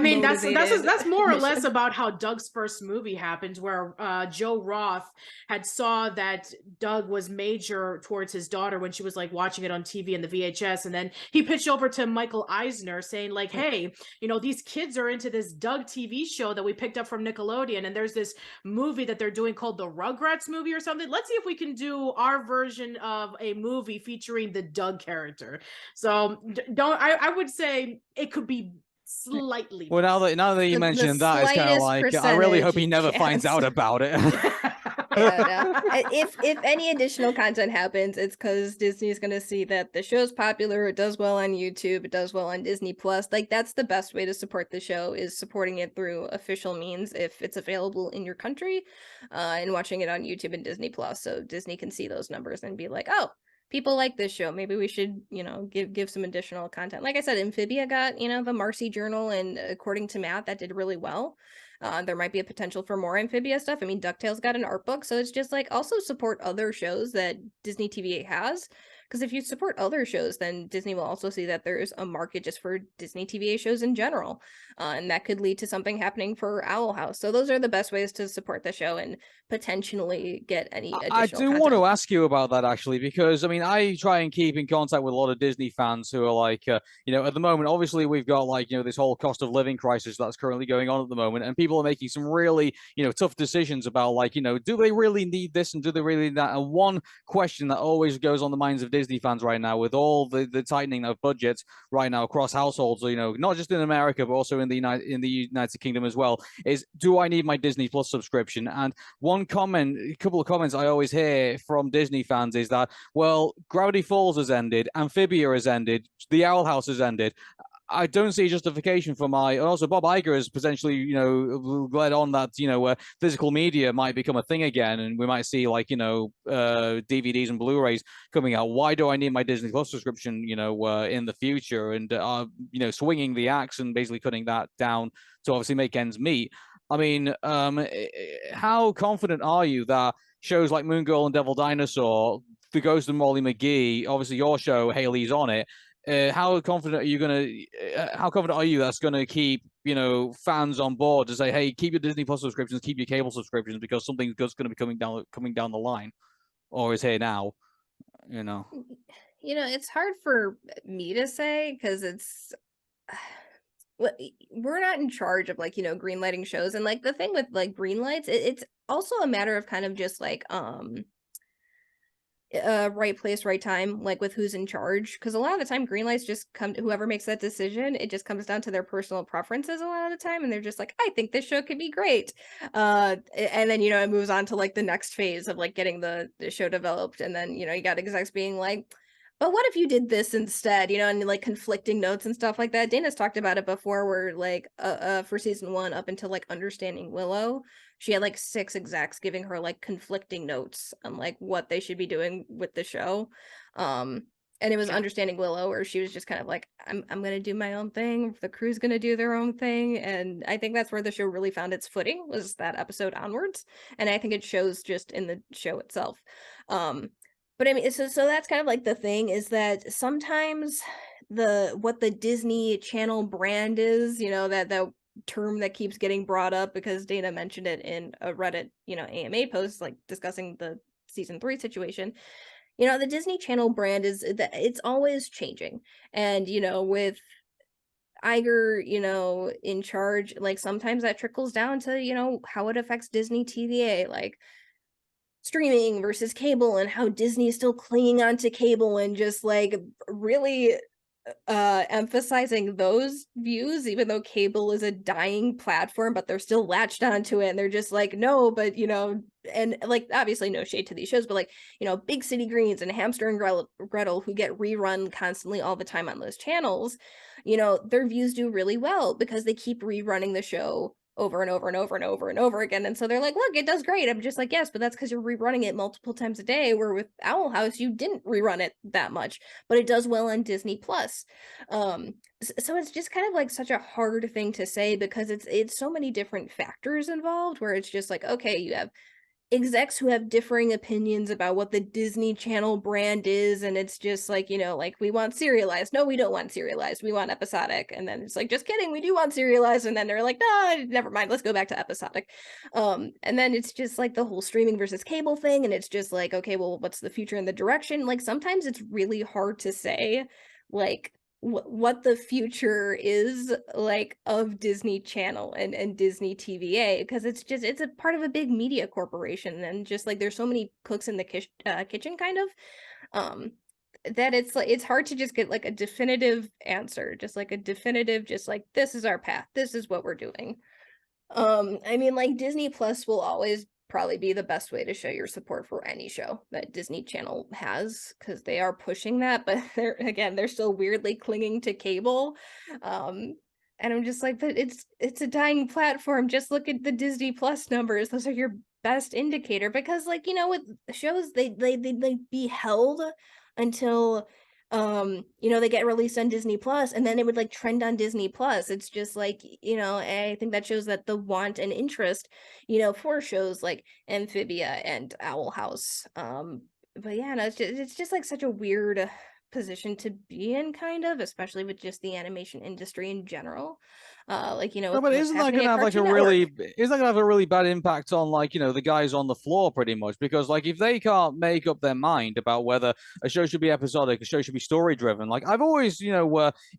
mean, that's more or mission. less about how Doug's first movie happened, where Joe Roth had saw that Doug was major towards his daughter when she was like watching it on TV in the VHS, and then he pitched over to Michael Eisner saying like, hey, these kids are into this Doug TV show that we picked up from Nickelodeon, and there's this movie that they're doing called the Rugrats movie or something. Let's see if we can do our version of a movie featuring the Doug character. So I would say it could be slightly. Well, now that you mentioned that, it's kind of like I really hope he never finds out about it. Yeah, no. If any additional content happens, it's because Disney's going to see that the show's popular, it does well on YouTube, it does well on Disney Plus. Like, that's the best way to support the show, is supporting it through official means if it's available in your country, and watching it on YouTube and Disney Plus, so Disney can see those numbers and be like, oh, people like this show, maybe we should give some additional content. Like I said, Amphibia got the Marcy Journal, and according to Matt, that did really well. There might be a potential for more Amphibia stuff. I mean, DuckTales got an art book, so it's just like also support other shows that Disney TVA has. Because if you support other shows, then Disney will also see that there's a market just for Disney TVA shows in general. And that could lead to something happening for Owl House. So those are the best ways to support the show and potentially get any additional content. Want to ask you about that, actually, because, I mean, I try and keep in contact with a lot of Disney fans who are like, at the moment, obviously, we've got, like, this whole cost of living crisis that's currently going on at the moment. And people are making some really, tough decisions about, like, do they really need this and do they really need that? And one question that always goes on the minds of Disney fans right now, with all the tightening of budgets right now across households, not just in America, but also in the United Kingdom as well, is, do I need my Disney Plus subscription? And a couple of comments I always hear from Disney fans is that, well, Gravity Falls has ended, Amphibia has ended, The Owl House has ended. I don't see justification for and also Bob Iger has potentially, led on that, physical media might become a thing again, and we might see like, DVDs and Blu-rays coming out. Why do I need my Disney Plus subscription, in the future? And, swinging the axe and basically cutting that down to obviously make ends meet. I mean, how confident are you that shows like Moon Girl and Devil Dinosaur, The Ghost of Molly McGee, obviously your show, Haley's on it, how confident are you that's gonna keep fans on board to say, hey, keep your Disney Plus subscriptions, keep your cable subscriptions, because something good's going to be coming down the line, or is here now? It's hard for me to say because it's we're not in charge of like, green lighting shows. And like the thing with like green lights, it's also a matter of kind of just like right place, right time, like with who's in charge. Because a lot of the time, green lights just come to whoever makes that decision. It just comes down to their personal preferences a lot of the time, and they're just like, I think this show could be great. And then it moves on to like the next phase of like getting the show developed, and then you got execs being like, but what if you did this instead? And like conflicting notes and stuff like that. Dana's talked about it before, where like for season 1 up until like understanding Willow, she had like 6 execs giving her like conflicting notes on like what they should be doing with the show. And it was understanding Willow, where she was just kind of like, I'm gonna do my own thing, the crew's gonna do their own thing. And I think that's where the show really found its footing, was that episode onwards. And I think it shows just in the show itself. But I mean, so that's kind of like the thing, is that sometimes what the Disney Channel brand is, that term that keeps getting brought up, because Dana mentioned it in a Reddit, AMA post, like discussing the season 3 situation. The Disney Channel brand is that it's always changing. And, with Iger, in charge, like sometimes that trickles down to, how it affects Disney TVA, like streaming versus cable, and how Disney is still clinging on to cable and just like really emphasizing those views, even though cable is a dying platform, but they're still latched onto it, and they're just like, no, but and like obviously no shade to these shows, but like Big City Greens and Hamster and Gretel, who get rerun constantly all the time on those channels, their views do really well because they keep rerunning the show over and over and over and over and over again. And so they're like, look, it does great. I'm just like, yes, but that's because you're rerunning it multiple times a day, where with Owl House you didn't rerun it that much, but it does well on Disney Plus. So it's just kind of like such a hard thing to say, because it's so many different factors involved, where it's just like, okay, you have execs who have differing opinions about what the Disney Channel brand is, and it's just like, like, we want serialized. No, we don't want serialized. We want episodic. And then it's like, just kidding, we do want serialized. And then they're like, no, never mind, let's go back to episodic. And then it's just like the whole streaming versus cable thing, and it's just like, okay, well, what's the future and the direction? Like sometimes it's really hard to say, like, what the future is like of Disney Channel and Disney TVA, because it's a part of a big media corporation, and just like there's so many cooks in the kitchen kind of, that it's like it's hard to just get like a definitive answer, just like a definitive, just like, this is our path, this is what we're doing. I mean, like, Disney Plus will always probably be the best way to show your support for any show that Disney Channel has, because they are pushing that, but they're still weirdly clinging to cable. And I'm just like, but it's a dying platform. Just look at the Disney Plus numbers. Those are your best indicator, because like, with shows, they be held until they get released on Disney Plus, and then it would like trend on Disney Plus. It's just like, I think that shows that the want and interest, for shows like Amphibia and Owl House. But yeah, no, it's just like such a weird position to be in, kind of, especially with just the animation industry in general. Like, No, with but what's isn't that happening gonna at have like a Cartoon really Network. isn't that gonna have a really bad impact on like, the guys on the floor pretty much? Because like if they can't make up their mind about whether a show should be episodic, a show should be story driven, like I've always, even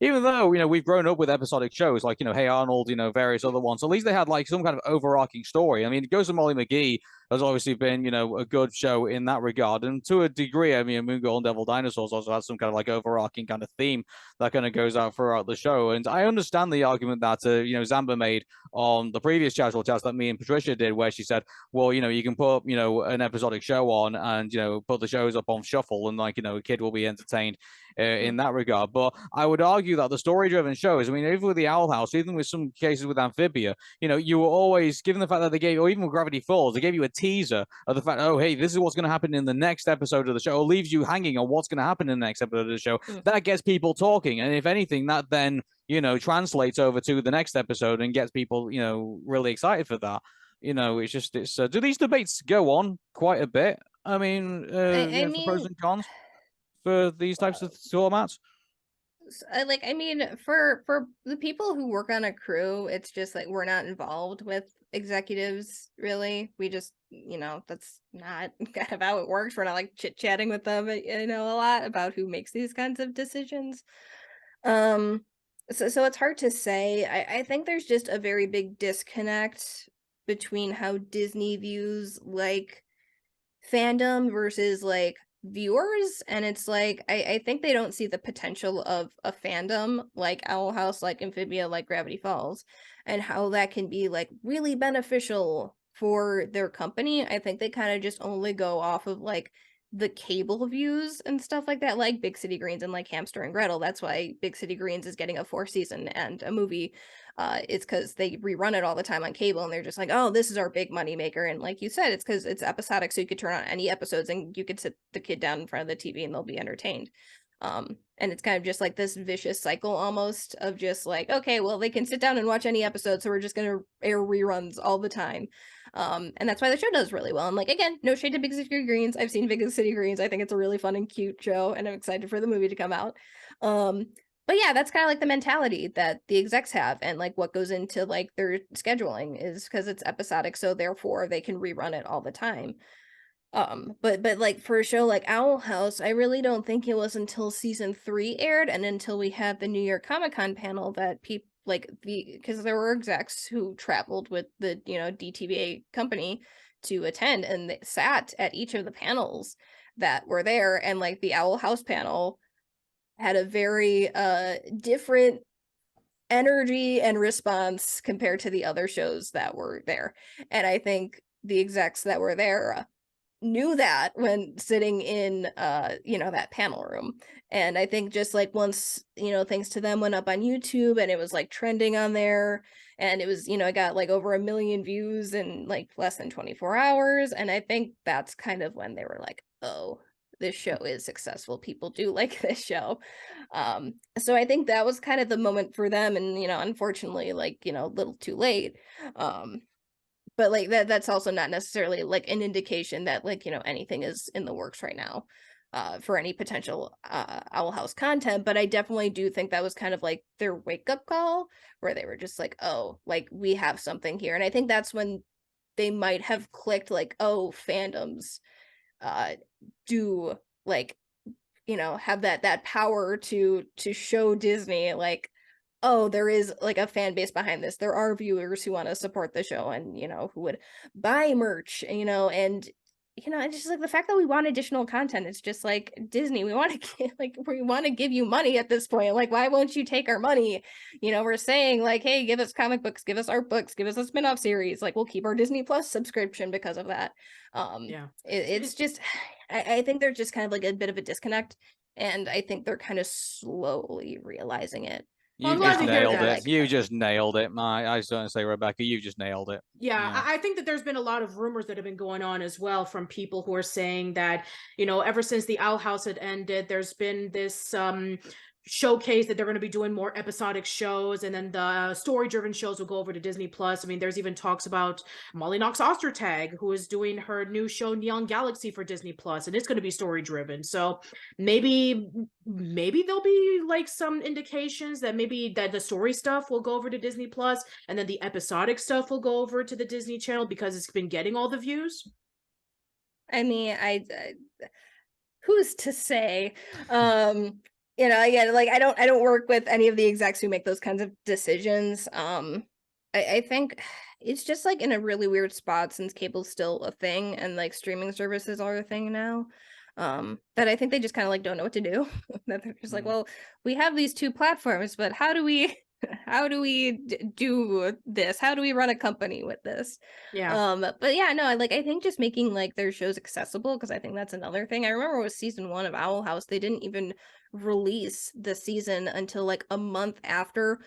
though, we've grown up with episodic shows like, Hey Arnold, various other ones, at least they had like some kind of overarching story. I mean, Ghost of Molly McGee has obviously been, a good show in that regard. And to a degree, I mean, Moon Girl and Devil Dinosaurs also has some kind of like overarching kind of theme that kind of goes out throughout the show. And I understand the argument that, Zamba made on the previous casual cast that me and Patricia did, where she said, well, you can put, an episodic show on and, put the shows up on shuffle, and like, a kid will be entertained in that regard. But I would argue that the story-driven shows, I mean, even with the Owl House, even with some cases with Amphibia, you were always, given the fact that they gave, or even with Gravity Falls, they gave you a teaser of the fact, oh, hey, this is what's going to happen in the next episode of the show, or leaves you hanging on what's going to happen in the next episode of the show. That gets people talking. And if anything, that then, translates over to the next episode and gets people, really excited for that. Do these debates go on quite a bit? I mean, I for pros mean, and cons for these types of formats? I mean, for the people who work on a crew, it's just like, we're not involved with executives, really. We just, that's not kind of how it works. We're not like chit-chatting with them, a lot about who makes these kinds of decisions. Um, so it's hard to say. I think there's just a very big disconnect between how Disney views like fandom versus like viewers, and it's like I think they don't see the potential of a fandom like Owl House, like Amphibia, like Gravity Falls, and how that can be like really beneficial for their company. I think they kind of just only go off of like the cable views and stuff like that, like Big City Greens and like Hamster and Gretel. That's why Big City Greens is getting a 4th season and a movie. It's because they rerun it all the time on cable, and they're just like, oh, this is our big money maker. And like you said, it's because it's episodic, so you could turn on any episodes and you could sit the kid down in front of the TV and they'll be entertained. And it's kind of just like this vicious cycle almost of just like, okay, well, they can sit down and watch any episode, so we're just gonna air reruns all the time. And that's why the show does really well. And like, again, no shade to Big City Greens. I've seen Big City Greens. I think it's a really fun and cute show, and I'm excited for the movie to come out. But yeah, that's kind of like the mentality that the execs have, and like what goes into like their scheduling is because it's episodic, so therefore they can rerun it all the time. But like for a show like Owl House, I really don't think it was until season 3 aired and until we had the New York Comic Con panel that people like because there were execs who traveled with the DTVA company to attend, and they sat at each of the panels that were there, and like the Owl House panel had a very different energy and response compared to the other shows that were there. And I think the execs that were there knew that when sitting in that panel room. And I think just like once thanks to them went up on YouTube and it was like trending on there, and it was it got like over 1 million views in like less than 24 hours, and I think that's kind of when they were like, oh, this show is successful, people do like this show. So I think that was kind of the moment for them, and unfortunately, like a little too late. But like that's also not necessarily like an indication that like anything is in the works right now for any potential Owl House content. But I definitely do think that was kind of like their wake-up call, where they were just like, oh, like we have something here. And I think that's when they might have clicked, like, oh, fandoms do like have that power to show Disney like, oh, there is like a fan base behind this. There are viewers who want to support the show, and who would buy merch, and it's just like the fact that we want additional content. It's just like, Disney, we want to we want to give you money at this point. Like, why won't you take our money? We're saying like, hey, give us comic books, give us art books, give us a spin-off series. Like, we'll keep our Disney Plus subscription because of that. Yeah. It's just, I think there's just kind of like a bit of a disconnect, and I think they're kind of slowly realizing it. Well, I'm You glad just to hear nailed that. it. You just nailed it. I was going to say, Rebecca, you just nailed it. Yeah, I think that there's been a lot of rumors that have been going on as well from people who are saying that, ever since the Owl House had ended, there's been this showcase that they're going to be doing more episodic shows, and then the story-driven shows will go over to Disney Plus. I mean, there's even talks about Molly Knox Ostertag, who is doing her new show Neon Galaxy for Disney Plus, and it's going to be story-driven. So maybe there'll be like some indications that maybe that the story stuff will go over to Disney Plus, and then the episodic stuff will go over to the Disney Channel because it's been getting all the views. I mean, I who's to say? Again, like I don't work with any of the execs who make those kinds of decisions. I think it's just like in a really weird spot, since cable's still a thing and like streaming services are a thing now. That I think they just kind of like don't know what to do. That they're just like, well, we have these 2 platforms, but how do we do this? How do we run a company with this? Yeah. But yeah, no, I think just making like their shows accessible, because I think that's another thing. I remember with season 1 of Owl House, they didn't even release the season until like a month after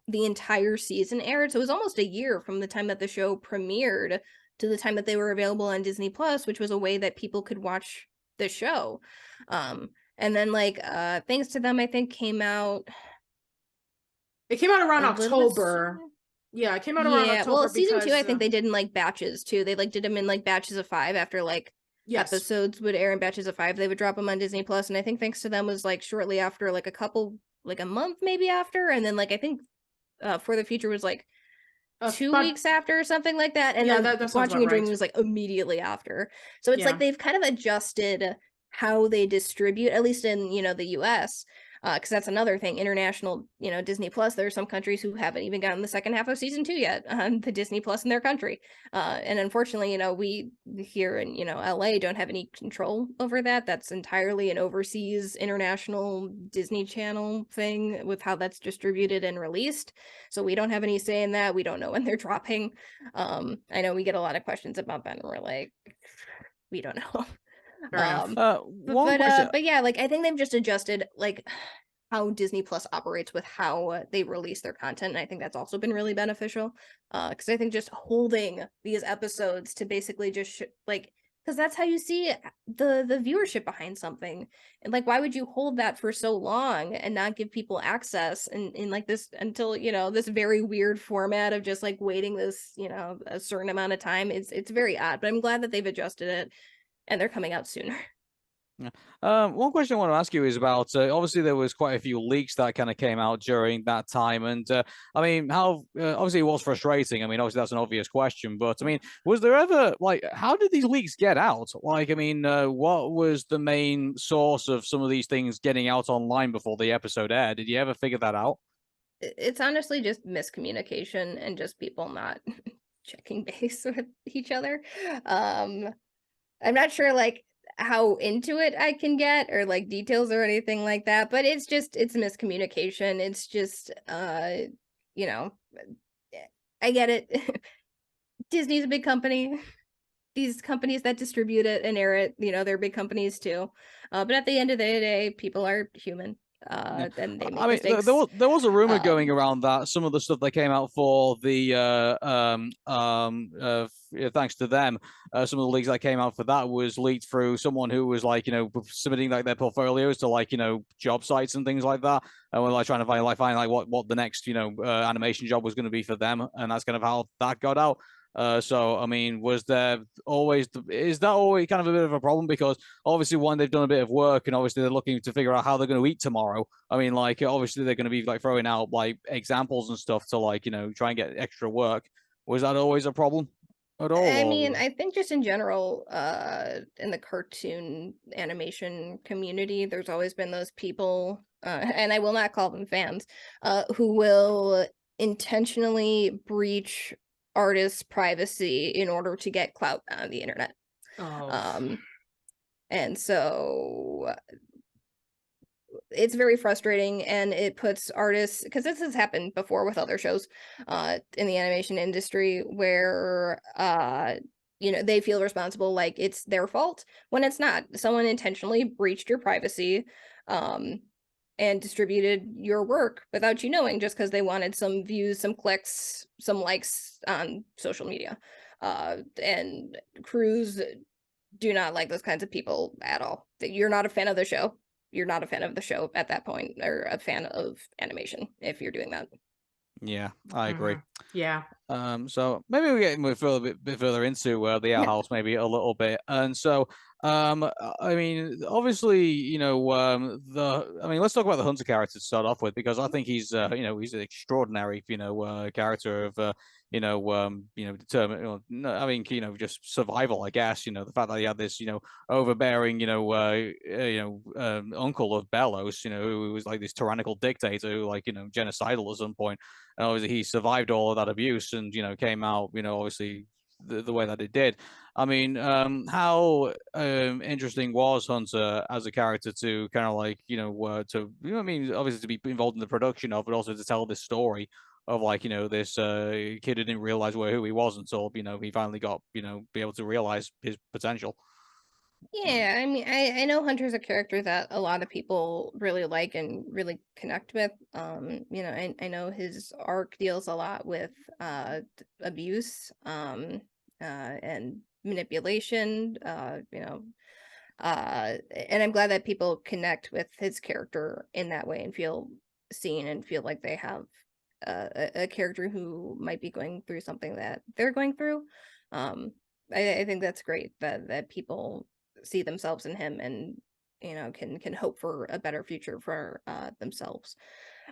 the entire season aired. So it was almost a year from the time that the show premiered to the time that they were available on Disney Plus, which was a way that people could watch the show. And then like thanks to them, I think It came out around October. Yeah, it came out around October. Well, season 2, I think they did in like batches too. They like did them in like batches of 5 after like episodes would air in batches of 5. They would drop them on Disney Plus, and I think thanks to them was like shortly after, like a month maybe after, and then like I think For the Future was like 2 about weeks after or something like that, and yeah, then that sounds Watching about and Dreaming right. was like immediately after. So it's like Yeah. they've kind of adjusted how they distribute, at least in the US, because that's another thing. International, Disney Plus. There are some countries who haven't even gotten the second half of season 2 yet on the Disney Plus in their country, and unfortunately, we here in LA don't have any control over that. That's entirely an overseas international Disney Channel thing with how that's distributed and released. So we don't have any say in that. We don't know when they're dropping. I know we get a lot of questions about that, and we're like, we don't know. Fair enough. One question. But yeah, like I think they've just adjusted like how Disney Plus operates with how they release their content, and I think that's also been really beneficial. Because I think just holding these episodes to basically just like, because that's how you see the viewership behind something, and like why would you hold that for so long and not give people access in like this until this very weird format of just like waiting this a certain amount of time. It's very odd, but I'm glad that they've adjusted it and they're coming out sooner. Yeah. One question I want to ask you is about obviously there was quite a few leaks that kind of came out during that time, and I mean, how obviously it was frustrating. I mean, obviously that's an obvious question, but I mean, was there ever like how did these leaks get out? Like, I mean, what was the main source of some of these things getting out online before the episode aired? Did you ever figure that out? It's honestly just miscommunication and just people not checking base with each other. I'm not sure like how into it I can get or like details or anything like that, but it's miscommunication. It's just you know, I get it. Disney's a big company. These companies that distribute it and air it, they're big companies too. But at the end of the day, people are human. Yeah. And they I make mean, mistakes. there was a rumor going Um, around that some of the stuff that came out for the yeah, thanks to them, some of the leaks that came out for that was leaked through someone who was like submitting like their portfolios to like job sites and things like that, and we're like trying to find like what the next animation job was going to be for them, and that's kind of how that got out. So I mean, was there always is that always kind of a bit of a problem because obviously one they've done a bit of work and obviously they're looking to figure out how they're going to eat tomorrow. I mean, like obviously they're going to be like throwing out like examples and stuff to like try and get extra work. Was that always a problem at all? I mean, Or I think just in general, in the cartoon animation community, there's always been those people, and I will not call them fans, who will intentionally breach artists' privacy in order to get clout on the internet. Oh. And so it's very frustrating, and it puts artists, because this has happened before with other shows in the animation industry where they feel responsible like it's their fault when it's not. Someone intentionally breached your privacy and distributed your work without you knowing, just because they wanted some views, some clicks, some likes on social media. And crews do not like those kinds of people at all. You're not a fan of the show. You're not a fan of the show at that point, or a fan of animation if you're doing that. yeah, I agree. Yeah. So maybe we get a bit further into the Owl House, maybe a little bit. And so, I mean, obviously, I mean, let's talk about the Hunter character to start off with because I think he's he's an extraordinary character of determined. No, I mean, just survival, I guess. The fact that he had this overbearing uncle of Bellows, who was like this tyrannical dictator who like genocidal at some point. And obviously, he survived all of that abuse and came out obviously the way that it did. I mean, how interesting was Hunter as a character to kind of like I mean, obviously to be involved in the production of, but also to tell this story of like this kid who didn't realize who he was until he finally got be able to realize his potential. Yeah, I mean, I know Hunter's a character that a lot of people really like and really connect with. I know his arc deals a lot with abuse, and manipulation, and I'm glad that people connect with his character in that way and feel seen and feel like they have a character who might be going through something that they're going through. Um, I think that's great that people see themselves in him and can hope for a better future for themselves.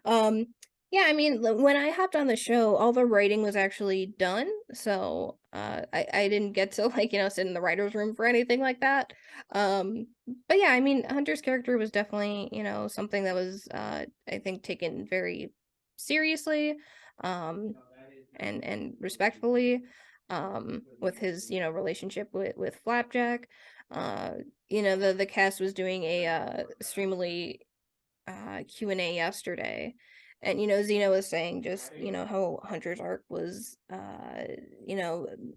Um, Yeah, I mean, when I hopped on the show, all the writing was actually done, so I didn't get to like sit in the writers' room for anything like that. But yeah, I mean, Hunter's character was definitely something that was I think taken very seriously, um, and respectfully, with his relationship with Flapjack. Uh, the cast was doing a extremely Q&A yesterday. And Xena was saying just, how Hunter's arc was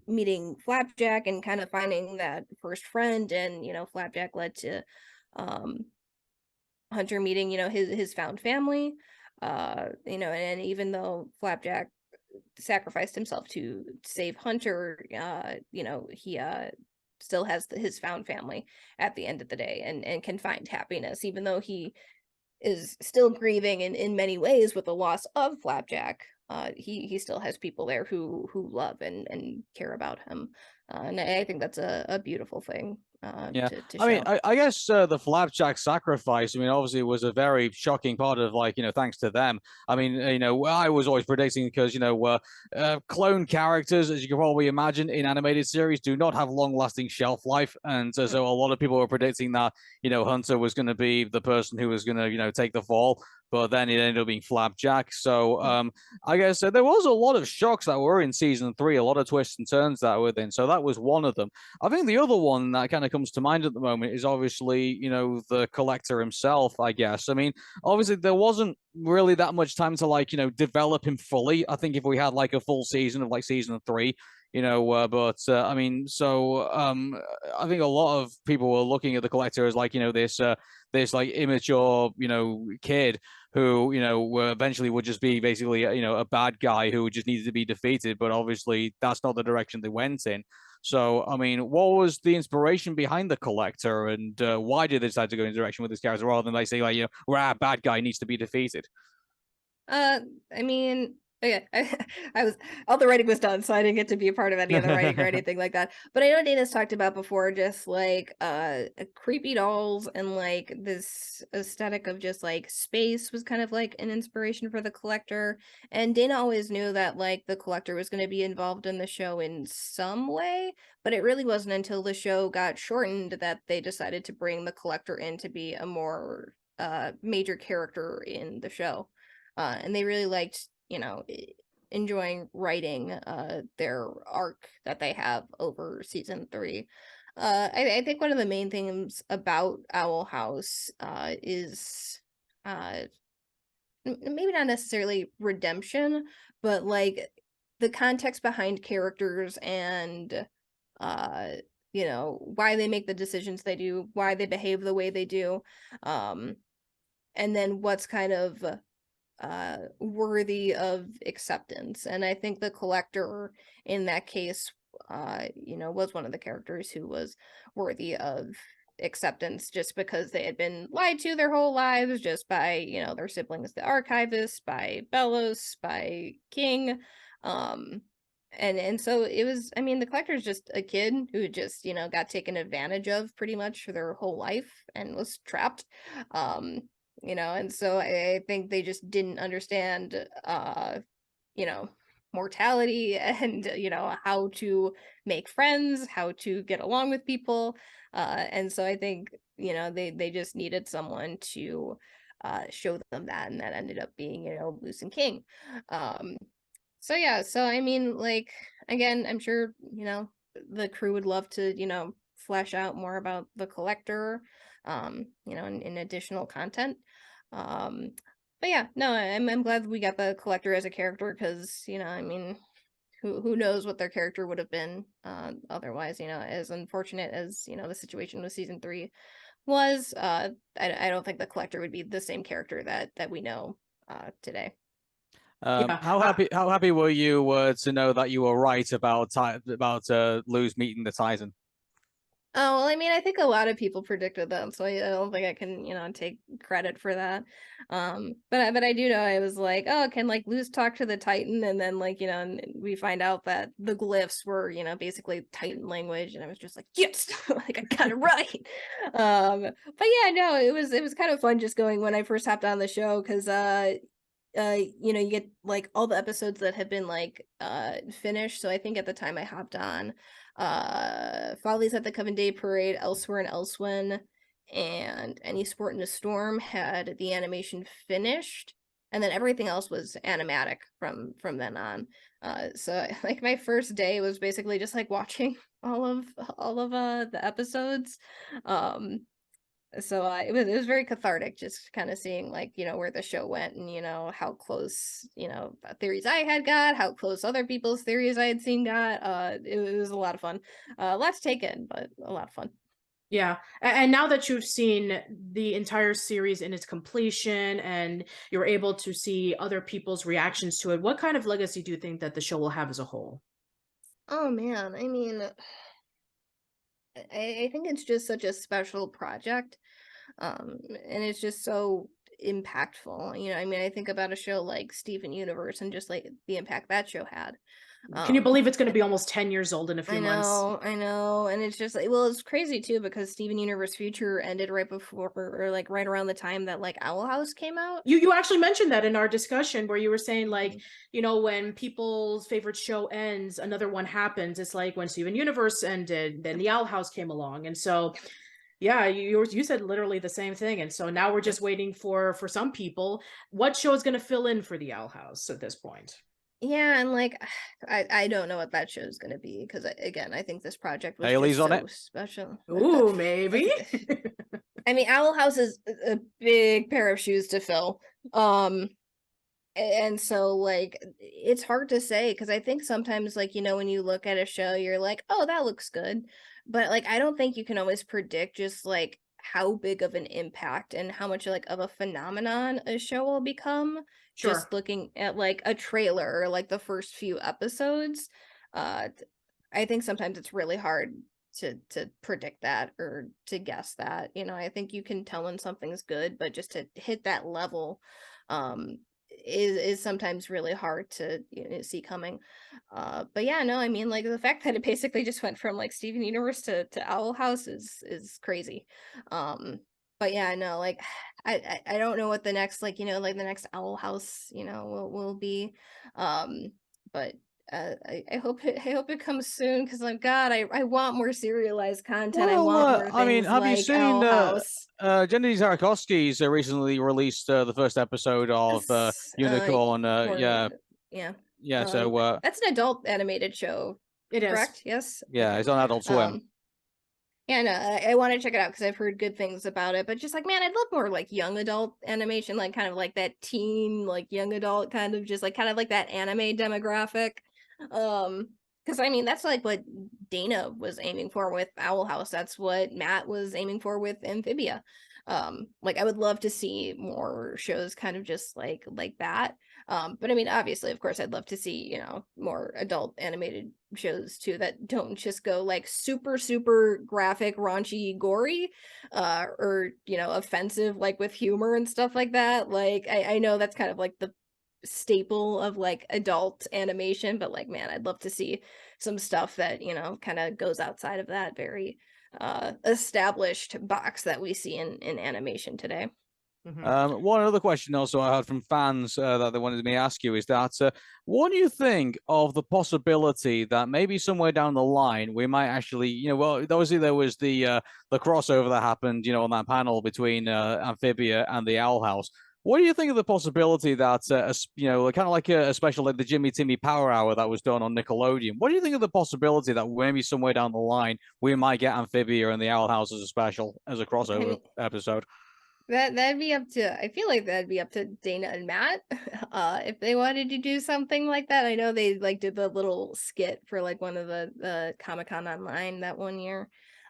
meeting Flapjack and kind of finding that first friend, and Flapjack led to um Hunter meeting, his found family. And even though Flapjack sacrificed himself to save Hunter, he still has his found family at the end of the day, and can find happiness even though he is still grieving in many ways with the loss of Flapjack. He still has people there who love and care about him, and I think that's a beautiful thing Yeah, to I mean, show. I guess the Flapjack sacrifice, I mean, obviously was a very shocking part of, like, thanks to them. I mean, I was always predicting because, clone characters, as you can probably imagine, in animated series do not have long-lasting shelf life. And so a lot of people were predicting that, Hunter was going to be the person who was going to, take the fall. But then it ended up being Flapjack. So I guess there was a lot of shocks that were in season 3, a lot of twists and turns that were in. So that was one of them. I think the other one that kind of comes to mind at the moment is obviously, the collector himself, I guess. I mean, obviously there wasn't really that much time to like, develop him fully. I think if we had like a full season of like season 3, I mean, so I think a lot of people were looking at the collector as like, this like immature, kid who, eventually would just be basically, a bad guy who just needed to be defeated. But obviously that's not the direction they went in. So, I mean, what was the inspiration behind the collector, and why did they decide to go in direction with this character rather than like say, like, rah, bad guy needs to be defeated? Uh, I mean, okay, I was all the writing was done, so I didn't get to be a part of any of the writing or anything like that. But I know Dana's talked about before, just like creepy dolls and like this aesthetic of just like space was kind of like an inspiration for the collector. And Dana always knew that like the collector was going to be involved in the show in some way, but it really wasn't until the show got shortened that they decided to bring the collector in to be a more major character in the show. And they really liked, enjoying writing their arc that they have over season 3. I think one of the main things about Owl House is maybe not necessarily redemption, but like the context behind characters and why they make the decisions they do, why they behave the way they do, um, and then what's kind of worthy of acceptance. And I think the collector in that case was one of the characters who was worthy of acceptance, just because they had been lied to their whole lives, just by their siblings, the archivists, by Bellows, by King. Um and so it was, I mean, the collector is just a kid who just got taken advantage of pretty much for their whole life and was trapped. um and so I think they just didn't understand you know mortality and how to make friends, how to get along with people. And so I think they just needed someone to show them that, and that ended up being Luce and King. um so yeah, so I mean, like, again, I'm sure the crew would love to flesh out more about the collector, in additional content. um but yeah, no, I'm glad we got the collector as a character, because I mean, who knows what their character would have been otherwise. As unfortunate as the situation with season 3 was, I don't think the collector would be the same character that we know today. Yeah. How happy were you to know that you were right about Luz meeting the Titan? Oh, well, I mean, I think a lot of people predicted that, so I don't think I can, take credit for that. But I do know, I was like, oh, can like Luz talk to the Titan, and then like and we find out that the glyphs were basically Titan language, and I was just like, yes, like I got it right. But yeah, no, it was kind of fun just going when I first hopped on the show, because you get like all the episodes that have been like finished. So I think at the time I hopped on Follies at the Coven Day Parade, Elsewhere and Elsewhen, and Any Sport in a Storm had the animation finished, and then everything else was animatic from then on. So like my first day was basically just like watching all of the episodes. Um so it was very cathartic, just kind of seeing like where the show went, and how close theories I had got, how close other people's theories I had seen got. It was a lot of fun, a lot to take in, but a lot of fun. Yeah. And now that you've seen the entire series in its completion and you're able to see other people's reactions to it, what kind of legacy do you think that the show will have as a whole? Oh man, I mean, I think it's just such a special project, and it's just so impactful. I mean, I think about a show like Steven Universe and just like the impact that show had. Can you um believe it's going to be almost 10 years old in a few months? I know, and it's just like, well, it's crazy too because Steven Universe Future ended right before, or like right around the time that like Owl House came out. You actually mentioned that in our discussion where you were saying like, when people's favorite show ends, another one happens. It's like when Steven Universe ended, then the Owl House came along. And so yeah, you said literally the same thing. And so now we're just waiting for some people. What show is going to fill in for the Owl House at this point? Yeah, and like I don't know what that show is gonna be because again, I think this project was Haley's just on so it. special. Ooh, maybe. I mean, Owl House is a big pair of shoes to fill. And so like it's hard to say because I think sometimes like when you look at a show, you're like, oh, that looks good. But like I don't think you can always predict just like how big of an impact and how much like of a phenomenon a show will become Sure. just looking at like a trailer or like the first few episodes. I think sometimes it's really hard to predict that or to guess that. I think you can tell when something's good, but just to hit that level um is sometimes really hard to see coming. But yeah, no, I mean like the fact that it basically just went from like Steven Universe to Owl House is crazy. But yeah, no, like I don't know what the next like like the next Owl House will be. But I hope it comes soon because like God, I want more serialized content. I Well, want more I mean, things have you like seen Owl House. Jenny Tartakovsky's recently released the first episode of Yes, Unicorn? Corn, Yeah, yeah. yeah. So That's an adult animated show, It is. correct? Yes. yeah, Okay. it's on Adult Swim. Um, yeah, no, I want to check it out because I've heard good things about it. But just like, man, I'd love more like young adult animation, like kind of like that teen, like young adult kind of just like kind of like that anime demographic. Because I mean, that's like what Dana was aiming for with Owl House. That's what Matt was aiming for with Amphibia. Like I would love to see more shows kind of just like that. But I mean, obviously, of course, I'd love to see, more adult animated shows too that don't just go like super, super graphic, raunchy, gory, or, offensive, like with humor and stuff like that. Like, I know that's kind of like the staple of like adult animation, but like, man, I'd love to see some stuff that, kind of goes outside of that very established box that we see in animation today. One other question also I heard from fans that they wanted me to ask you is that what do you think of the possibility that maybe somewhere down the line we might actually, well, obviously there was the crossover that happened, on that panel between Amphibia and the Owl House. What do you think of the possibility that, kind of like a special like the Jimmy Timmy Power Hour that was done on Nickelodeon? What do you think of the possibility that maybe somewhere down the line we might get Amphibia and the Owl House as a special, as a crossover episode? That'd be up to, I feel like that'd be up to Dana and Matt if they wanted to do something like that. I know they like did the little skit for like one of the Comic-Con online that one year.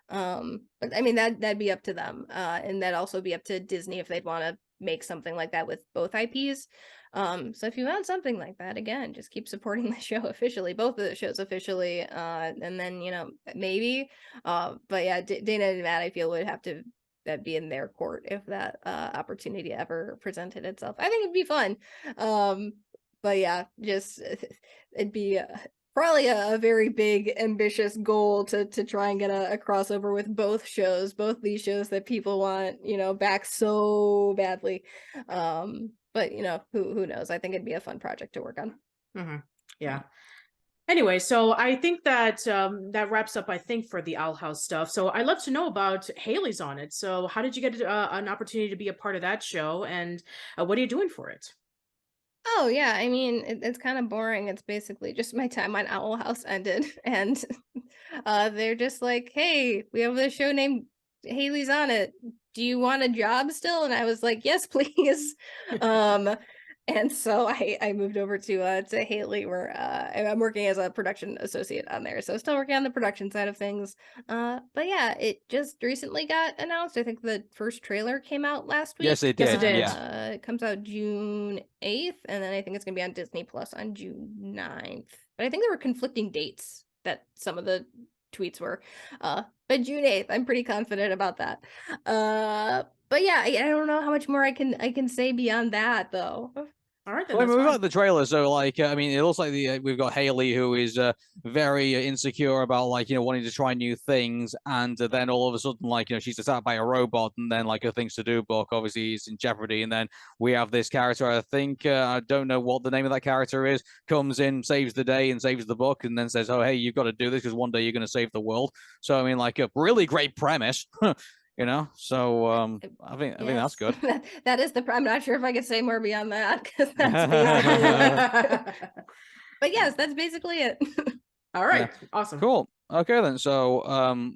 But I mean that'd be up to them. And that'd also be up to Disney if they'd want to make something like that with both IPs. So if you want something like that, again, just keep supporting the show officially, both of the shows officially, and then maybe. But yeah, Dana and Matt, I feel would have to, that'd be in their court if that opportunity ever presented itself. I think it'd be fun. But yeah, just it'd be probably a very big ambitious goal to try and get a crossover with both shows, both these shows that people want back so badly. But but who knows? I think it'd be a fun project to work on. Yeah. Anyway, so I think that that wraps up, I think, for the Owl House stuff. So I'd love to know about Haley's on it. So how did you get an opportunity to be a part of that show, and what are you doing for it? Oh yeah, I mean it's kind of boring. It's basically just my time on Owl House ended, and they're just like, "Hey, we have this show named Haley's on it. Do you want a job still?" And I was like, "Yes, please." um, and so I moved over to Haley, where I'm working as a production associate on there. So still working on the production side of things. But yeah, it just recently got announced. I think the first trailer came out last week. Yes, it Yes, it did. did. Yeah. It comes out June 8th, and then I think it's gonna be on Disney Plus on June 9th. But I think there were conflicting dates that some of the tweets were. But June 8th, I'm pretty confident about that. But yeah, I don't know how much more I can say beyond that though. All right, then Well, I that's mean, we've fine. got the trailer, so like, I mean, it looks like we've got Haley, who is very insecure about like wanting to try new things, and then all of a sudden, like she's attacked by a robot, and then like her things to do book obviously is in jeopardy, and then we have this character. I think I don't know what the name of that character is. Comes in, saves the day, and saves the book, and then says, "Oh, hey, you've got to do this because one day you're going to save the world." So I mean, like a really great premise. So I think that's good. That is I'm not sure if I could say more beyond that because that's basically it. But yes, that's basically it. All right, Yeah. awesome. Cool. Okay then. So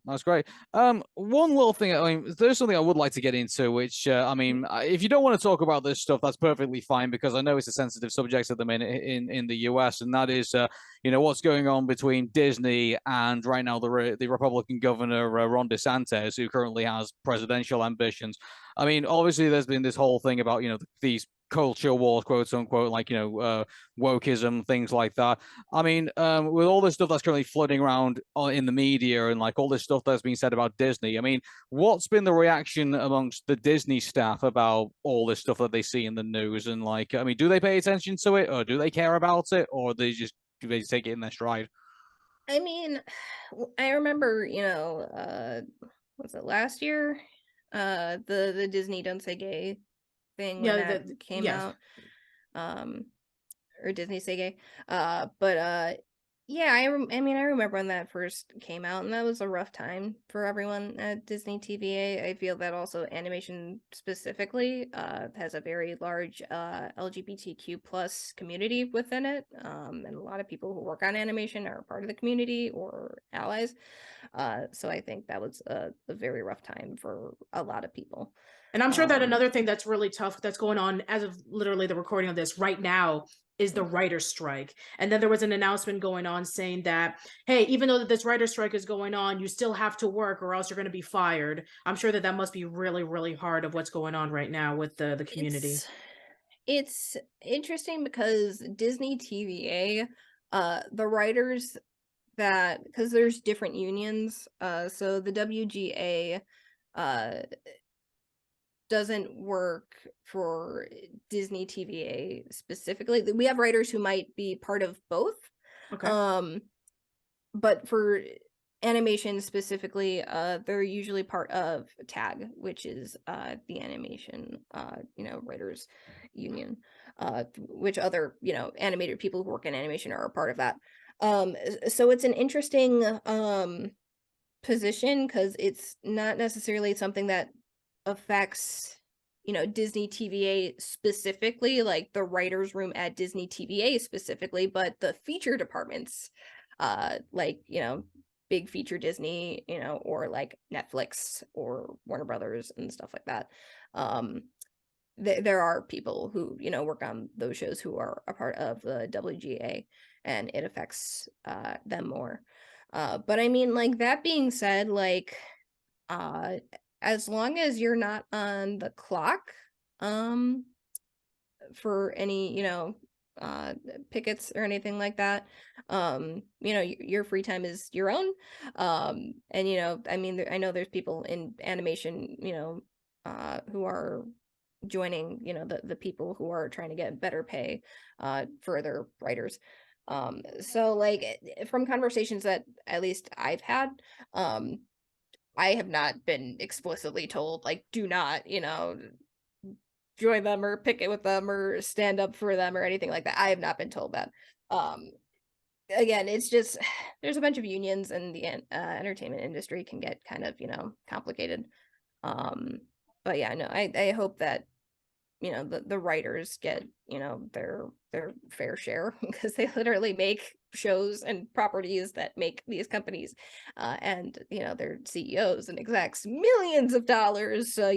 that's great. One little thing. I mean, there's something I would like to get into, which I mean, if you don't want to talk about this stuff, that's perfectly fine because I know it's a sensitive subject at the minute in the US, and that is what's going on between Disney and right now the Republican governor Ron DeSantis, who currently has presidential ambitions. I mean, obviously, there's been this whole thing about these culture wars, quote unquote, like wokeism, things like that. I mean, with all this stuff that's currently floating around in the media and like all this stuff that's being said about Disney, I mean, what's been the reaction amongst the Disney staff about all this stuff that they see in the news? And like, I mean, do they pay attention to it, or do they care about it, or do they take it in their stride? I mean, I remember, was it last year? The Disney Don't Say Gay thing when Yeah, that came yes. out. Or Disney Say Gay. But yeah, I mean, I remember when that first came out, and that was a rough time for everyone at Disney TVA. I feel that also animation specifically has a very large LGBTQ plus community within it, and a lot of people who work on animation are part of the community or allies. So I think that was a very rough time for a lot of people. And I'm sure that another thing that's really tough that's going on as of literally the recording of this right now is the writer's strike. And then there was an announcement going on saying that, hey, even though this writer's strike is going on, you still have to work or else you're going to be fired. I'm sure that that must be really, really hard of what's going on right now with the community. It's interesting because Disney TVA, the writers because there's different unions, so the WGA doesn't work for Disney TVA specifically. We have writers who might be part of both. Okay. But for animation specifically, they're usually part of TAG, which is the animation writers union, which other animated people who work in animation are a part of that. So it's an interesting position because it's not necessarily something that affects Disney TVA specifically, like the writers room at Disney TVA specifically, but the feature departments, like big feature Disney, or like Netflix or Warner Brothers and stuff like that. There are people who work on those shows who are a part of the WGA, and it affects them more. But I mean, like, that being said, like, as long as you're not on the clock for any pickets or anything like that, your free time is your own. And I mean, I know there's people in animation who are joining the people who are trying to get better pay for their writers. So like, from conversations that at least I've had, I have not been explicitly told, like, do not join them or picket with them or stand up for them or anything like that. I have not been told that. Again, it's just there's a bunch of unions, and the entertainment industry can get kind of, complicated. But yeah, no, I hope that the writers get their fair share, because they literally make shows and properties that make these companies and their CEOs and execs millions of dollars. So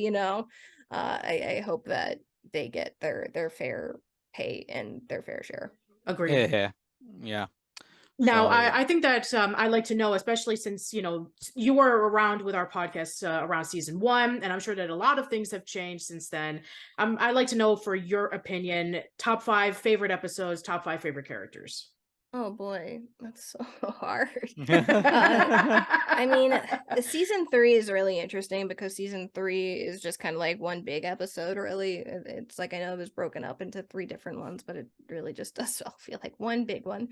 I hope that they get their fair pay and their fair share. Agreed. Yeah. Now, So, I think that I'd like to know, especially since, you were around with our podcast around season 1, and I'm sure that a lot of things have changed since then. I'd like to know, for your opinion, top 5 favorite episodes, top 5 favorite characters. Oh boy, that's so hard. I mean, season 3 is really interesting because season 3 is just kind of like one big episode, really. It's like, I know it was broken up into 3 different ones, but it really just does all feel like one big one.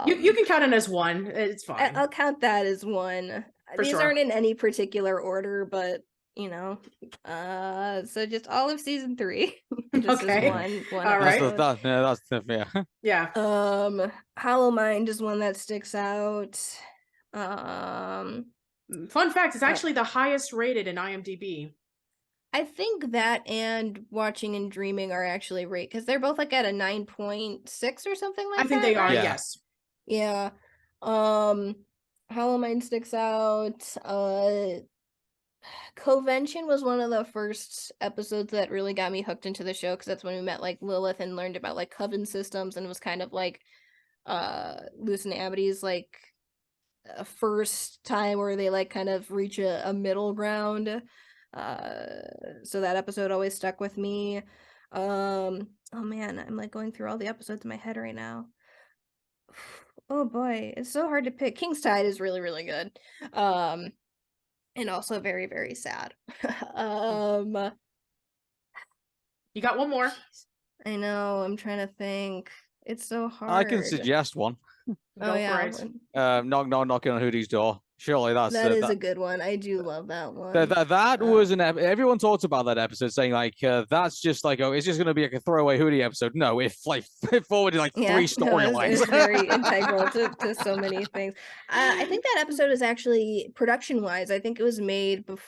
You can count it as one. It's fine. I'll count that as one. For These sure. aren't in any particular order, but so just all of season 3. Just Okay. as one All right. episode. yeah. Hollow Mind is one that sticks out. Fun fact, it's actually the highest rated in IMDb. I think that and Watching and Dreaming are actually rated, because they're both like at a 9.6 or something like that. I think they are, right? yes. Yeah. Hollow Mind sticks out. Convention was one of the first episodes that really got me hooked into the show, because that's when we met like Lilith and learned about like coven systems, and it was kind of like Lucian Amity's like a first time where they like kind of reach a middle ground. So that episode always stuck with me. Oh man, I'm like going through all the episodes in my head right now. Oh boy, it's so hard to pick. King's Tide is really, really good. And also very, very sad. You got one more. Geez. I know, I'm trying to think. It's so hard. I can suggest one. Go for it. Knocking on Hoodie's door. Surely that is a good one. I do love that one. That was an everyone talks about that episode, saying like that's just like, oh, it's just gonna be like a throwaway Hoodie episode. No, it forwarded like 3 storylines. It's very integral to so many things. I think that episode is actually, production wise, I think it was made before.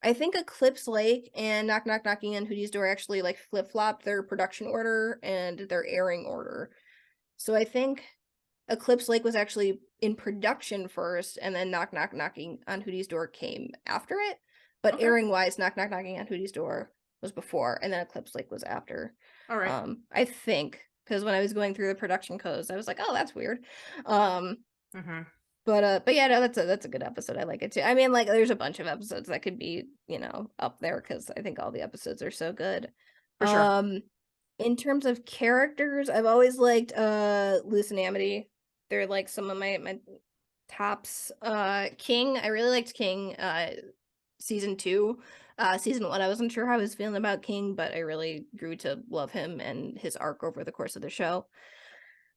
I think Eclipse Lake and Knocking on Hoodie's Door actually like flip-flopped their production order and their airing order. So I think Eclipse Lake was actually in production first, and then Knocking on Hoodie's Door came after it. But okay. Airing wise, Knocking on Hoodie's Door was before, and then Eclipse Lake was after. All right. I think, because when I was going through the production codes, I was like, oh, that's weird. But yeah, no, that's a good episode. I like it too. I mean, like, there's a bunch of episodes that could be, up there, because I think all the episodes are so good. For sure. In terms of characters, I've always liked Lucian Amity. They're like some of my tops. King, I really liked King season 2. Season 1, I wasn't sure how I was feeling about King, but I really grew to love him and his arc over the course of the show.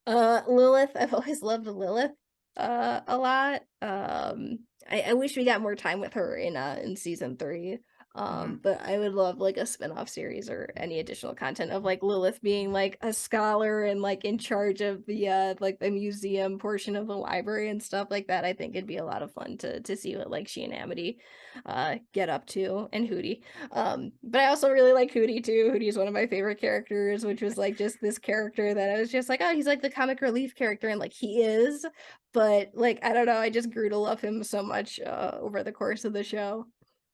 Lilith, I've always loved Lilith a lot. I wish we got more time with her in season 3. But I would love like a spin-off series or any additional content of like Lilith being like a scholar and like in charge of the like the museum portion of the library and stuff like that. I think it'd be a lot of fun to see what like she and Amity get up to, and Hootie. But I also really like Hootie too. Hootie is one of my favorite characters, which was like just this character that I was just like, oh, he's like the comic relief character, and like he is, but like I don't know, I just grew to love him so much over the course of the show.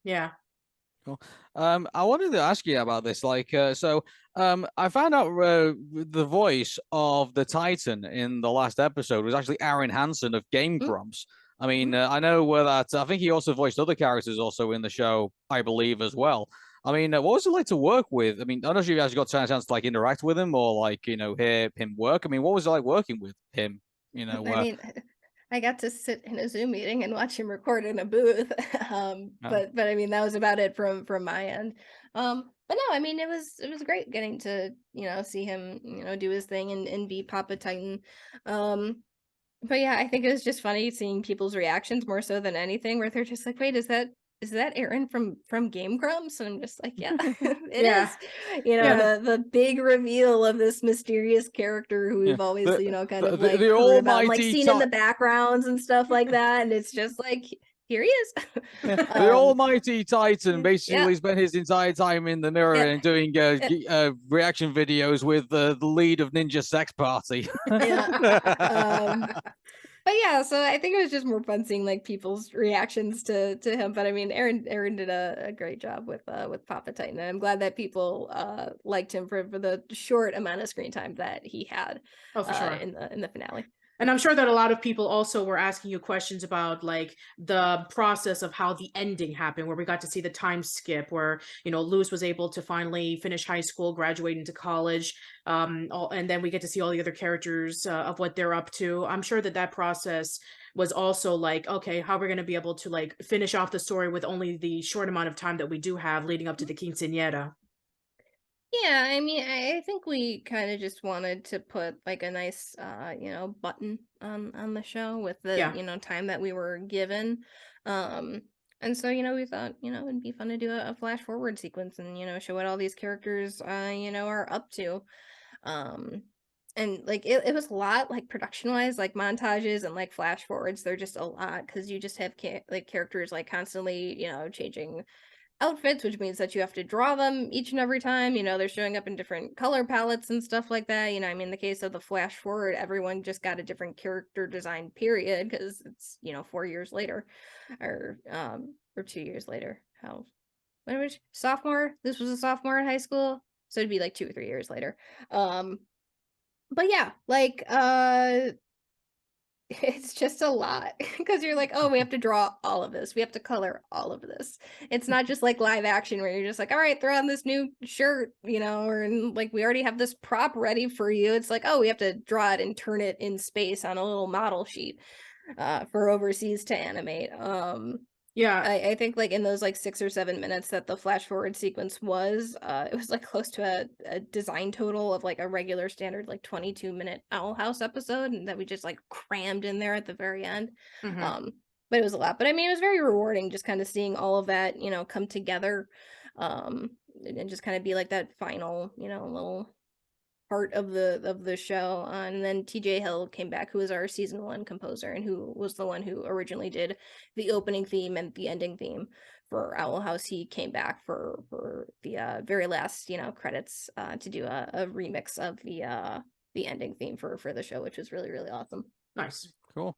Yeah. Cool. I wanted to ask you about this. Like, I found out the voice of the Titan in the last episode was actually Aaron Hansen of Game Grumps. I mean, I know that I think he also voiced other characters also in the show, I believe, as well. I mean, what was it like to work with? I mean, I don't know if you guys got a chance to like interact with him or like, hear him work. I mean, what was it like working with him? I mean, I got to sit in a Zoom meeting and watch him record in a booth. But I mean, that was about it from my end. But no, I mean, it was great getting to, see him, do his thing and be Papa Titan. But yeah, I think it was just funny seeing people's reactions more so than anything, where they're just like, wait, is that is that Aaron from Game Grumps? And I'm just like, yeah, it Yeah. is. You know, Yeah. the big reveal of this mysterious character who we've always, The, you know, kind the, of the, like the heard about and like almighty seen in the backgrounds and stuff like that. And it's just like, here he is. the almighty Titan Yeah. basically spent his entire time in the mirror Yeah. and doing reaction videos with the lead of Ninja Sex Party. Yeah. But yeah, so I think it was just more fun seeing like people's reactions to him. But I mean, Aaron did a great job with Papa Titan, and I'm glad that people liked him for the short amount of screen time that he had For sure. in the finale. And I'm sure that a lot of people also were asking you questions about like the process of how the ending happened, where we got to see the time skip, where, you know, Luz was able to finally finish high school, graduate into college, and then we get to see all the other characters of what they're up to. I'm sure that that process was also like, okay, how we're going to be able to like finish off the story with only the short amount of time that we do have leading up to the quinceañera. Yeah, I mean, I think we kind of just wanted to put like a nice, you know, button on the show with the, Yeah. you know, time that we were given. And so, you know, we thought, you know, it'd be fun to do a flash forward sequence and, you know, show what all these characters, you know, are up to. Um, and like it was a lot, like production wise, like montages and like flash forwards. They're just a lot because you just have like characters like constantly, you know, changing outfits, which means that you have to draw them each and every time. You know, they're showing up in different color palettes and stuff like that. You know, I mean, in the case of the flash forward, everyone just got a different character design period because it's, you know, 4 years later or 2 years later. How, when was sophomore? This was a sophomore in high school. So it'd be like 2 or 3 years later. But yeah, like it's just a lot because you're like, oh, we have to draw all of this. We have to color all of this. It's not just like live action where you're just like, all right, throw on this new shirt, you know, or like we already have this prop ready for you. It's like, oh, we have to draw it and turn it in space on a little model sheet for overseas to animate. Yeah. I think like in those like 6 or 7 minutes that the flash forward sequence was, it was like close to a design total of like a regular standard like 22-minute Owl House episode, and that we just like crammed in there at the very end. Mhm. But it was a lot. But I mean, it was very rewarding just kind of seeing all of that, you know, come together, and just kind of be like that final, you know, little part of the show. And then TJ Hill came back, who was our season 1 composer and who was the one who originally did the opening theme and the ending theme for Owl House. He came back for the very last, you know, credits to do a remix of the ending theme for the show, which was really, really awesome. Nice. Cool.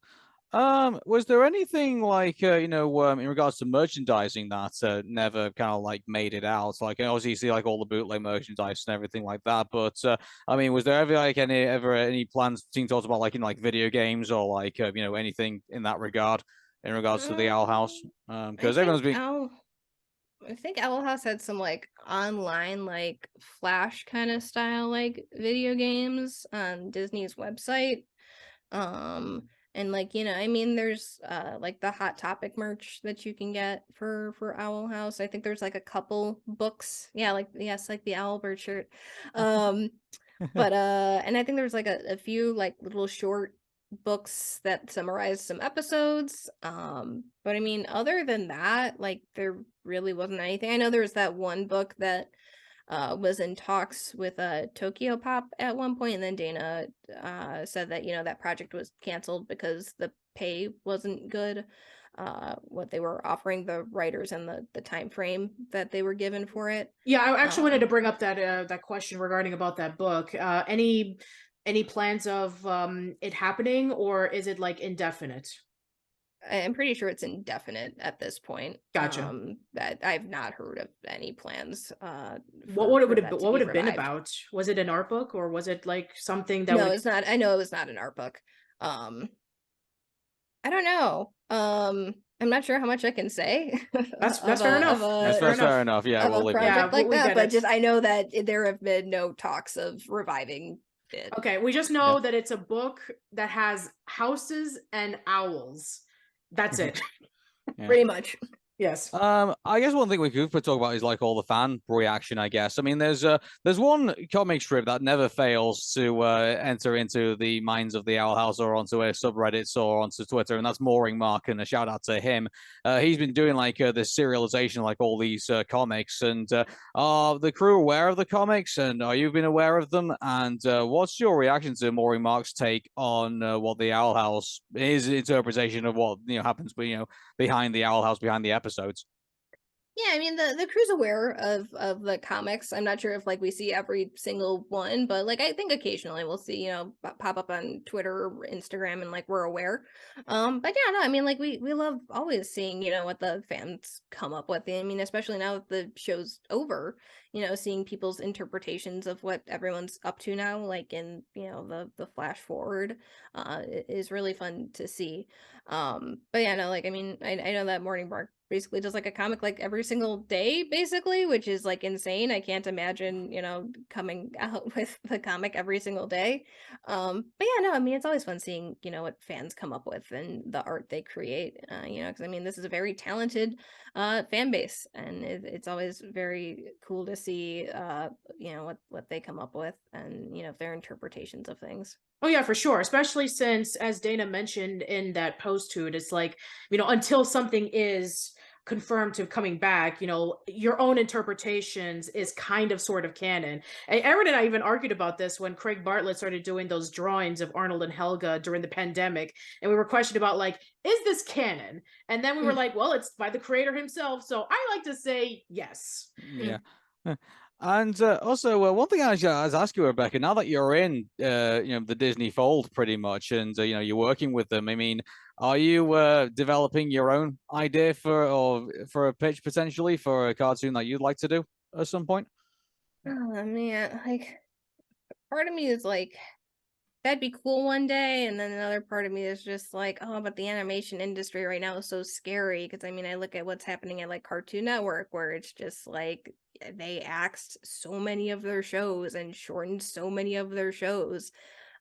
Was there anything like in regards to merchandising that never kind of like made it out? Like obviously you see like all the bootleg merchandise and everything like that, but I mean, was there ever like any plans being talked about like in like video games or like anything in that regard in regards to the Owl House? Because everyone's been I think Owl House had some like online like Flash kind of style like video games on Disney's website. And like, you know, I mean, there's like the Hot Topic merch that you can get for Owl House. I think there's like a couple books. Yeah, like yes, like the Owlbird shirt. But and I think there's like a few like little short books that summarize some episodes. But I mean, other than that, like there really wasn't anything. I know there was that one book that was in talks with Tokyo Pop at one point, and then Dana said that, you know, that project was canceled because the pay wasn't good. What they were offering the writers and the time frame that they were given for it. Yeah, I actually wanted to bring up that question regarding about that book. Any plans of it happening, or is it like indefinite? I'm pretty sure it's indefinite at this point. Gotcha. That I've not heard of any plans. What would it for have that to what would be have been revived. about? Was it an art book, or was it like something that No, would? it's not. I know it was not an art book. I don't know. I'm not sure how much I can say That's of fair a enough. That's fair fair enough. enough. Yeah, of we'll a leave it. Yeah, project like we that, get but it. just I know that there have been no talks of reviving it. Okay, we just know that it's a book that has houses and owls. That's it. Yeah. Pretty much. Yes. I guess one thing we could talk about is like all the fan reaction, I guess. I mean, there's one comic strip that never fails to enter into the minds of the Owl House or onto a subreddits or onto Twitter, and that's Mooring Mark, and a shout out to him. He's been doing like this serialization, like all these comics, and are the crew aware of the comics, and are you been aware of them? And what's your reaction to Mooring Mark's take on what the Owl House, his interpretation of what happens, behind the Owl House, behind the episodes? Yeah, I mean the crew's aware of the comics. I'm not sure if like we see every single one, but like I think occasionally we'll see, pop up on Twitter or Instagram and like we're aware. But yeah, no, I mean like we love always seeing, what the fans come up with. I mean, especially now that the show's over, seeing people's interpretations of what everyone's up to now, like in, the flash forward, is really fun to see. But yeah, no, like I mean, I know that Morning Mark basically does like a comic like every single day basically, which is like insane. I can't imagine coming out with the comic every single day. But yeah, no, I mean it's always fun seeing what fans come up with and the art they create, because I mean this is a very talented fan base, and it's always very cool to see what they come up with, and their interpretations of things. Oh yeah, for sure. Especially since, as Dana mentioned in that post to it, it's like, until something is confirmed to coming back, your own interpretations is kind of sort of canon. And Aaron and I even argued about this when Craig Bartlett started doing those drawings of Arnold and Helga during the pandemic. And we were questioned about like, is this canon? And then we were like, well, it's by the creator himself. So I like to say yes. Yeah. And also, one thing I was ask you, Rebecca, now that you're in, the Disney fold pretty much, and you're working with them. I mean, are you developing your own idea for a pitch potentially for a cartoon that you'd like to do at some point? Oh man, like part of me is like that'd be cool one day, and then another part of me is just like, oh, but the animation industry right now is so scary, because I mean I look at what's happening at like Cartoon Network, where it's just like they axed so many of their shows and shortened so many of their shows,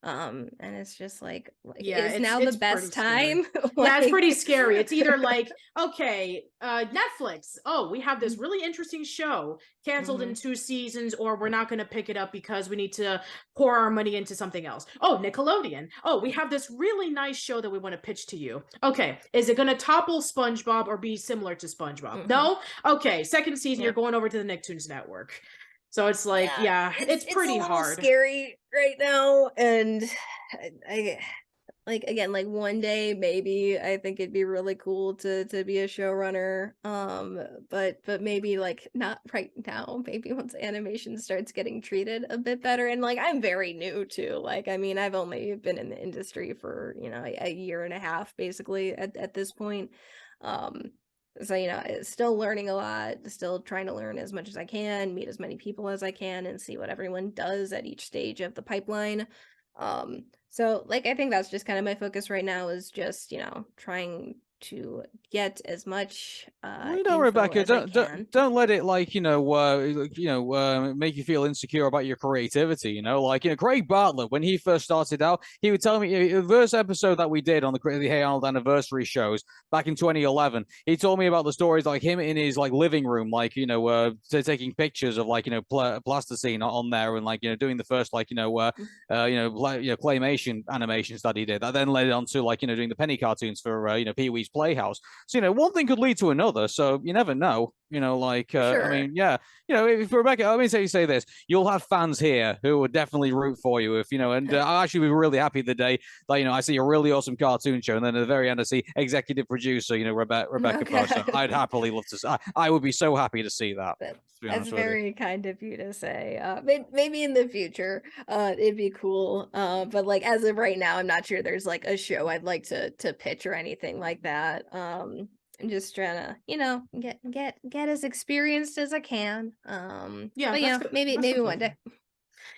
and it's just like Yeah, is now the best time? Yeah, it's pretty scary. It's either like, okay, Netflix, oh, we have this really interesting show canceled in 2 seasons, or we're not going to pick it up because we need to pour our money into something else. Oh, Nickelodeon, oh, we have this really nice show that we want to pitch to you. Okay, is it going to topple SpongeBob or be similar to SpongeBob? No? Okay, second season, you're going over to the Nicktoons network. So it's like, yeah, it's pretty hard. Scary right now, and I like again, like one day maybe I think it'd be really cool to be a showrunner. But maybe like not right now. Maybe once animation starts getting treated a bit better. And like I'm very new too. Like I mean, I've only been in the industry for a year and a half basically at this point. So still learning a lot, still trying to learn as much as I can, meet as many people as I can, and see what everyone does at each stage of the pipeline. So like I think that's just kind of my focus right now, is just trying to get as much info Rebecca, as I can. don't let it like make you feel insecure about your creativity. Craig Bartlett, when he first started out, he would tell me the first episode that we did on the Hey Arnold anniversary shows back in 2011. He told me about the stories like him in his like living room, like taking pictures of like plasticine on there, and like doing the first like claymation animations that he did. That then led on to like doing the penny cartoons for Pee-wee's Playhouse. So one thing could lead to another, so you never know. Sure. I mean, yeah, if Rebecca, let me say this, you'll have fans here who would definitely root for you if and I'll actually be really happy the day that I see a really awesome cartoon show, and then at the very end I see executive producer Rebecca Bozza. I'd happily love to. I would be so happy to see that. That's very kind of you to say. Maybe in the future, it'd be cool. But like as of right now, I'm not sure there's like a show I'd like to pitch or anything like that. I'm just trying to, get as experienced as I can. Yeah, but maybe one day.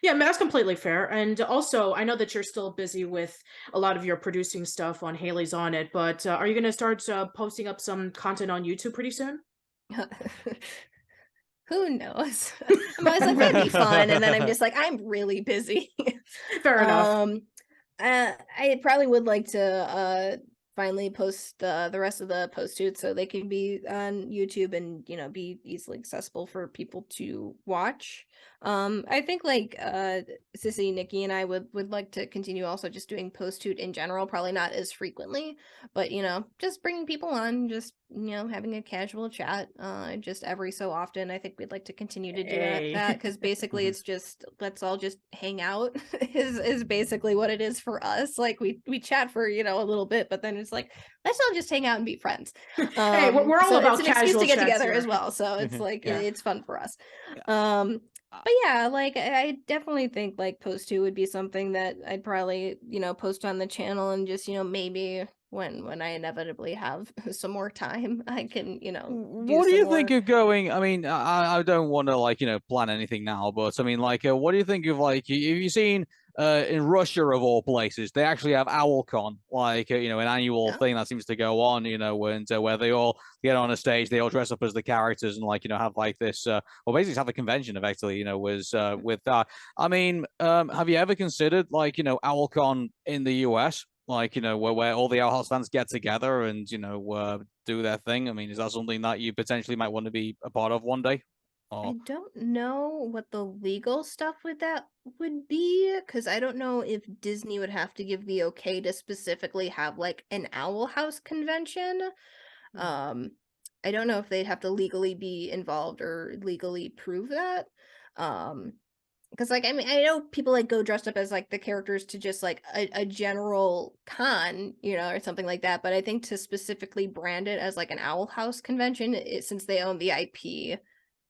Yeah, that's completely fair. And also, I know that you're still busy with a lot of your producing stuff on Haley's On It, but are you going to start posting up some content on YouTube pretty soon? Who knows? I'm always like, that'd be fun, and then I'm just like, I'm really busy. Fair enough. I probably would like to finally post the rest of the post shoots so they can be on YouTube and be easily accessible for people to watch. I think like Sissy, Nikki, and I would like to continue also just doing post shoot in general, probably not as frequently, but just bringing people on, just having a casual chat just every so often. I think we'd like to continue to do that because basically it's just let's all just hang out is basically what it is for us. Like we chat for a little bit, but then it's like let's all just hang out and be friends. Hey, we're all so about it's an excuse casual to get chats together here. as well, so it's like Yeah. it's fun for us. Yeah. But yeah, like I definitely think like post 2 would be something that I'd probably post on the channel, and just maybe when I inevitably have some more time I can do What do some you more. think of going? I mean, I don't want to like plan anything now, but I mean, like, what do you think of like? Have you seen in Russia of all places, they actually have OwlCon, like an annual Yeah. thing that seems to go on, and where they all get on a stage, they all dress up as the characters and like have like this, well, basically have a convention effectively, was with that. I mean, have you ever considered like OwlCon in the US? Like where all the Owl House fans get together and do their thing. I mean, is that something that you potentially might want to be a part of one day? I Or don't know what the legal stuff with that would be, because I don't know if Disney would have to give the okay to specifically have like an Owl House convention. Um, I don't know if they'd have to legally be involved or legally prove that. Because like I mean I know people like go dressed up as like the characters to just like a general con, or something like that. But I think to specifically brand it as like an Owl House convention, since they own the IP,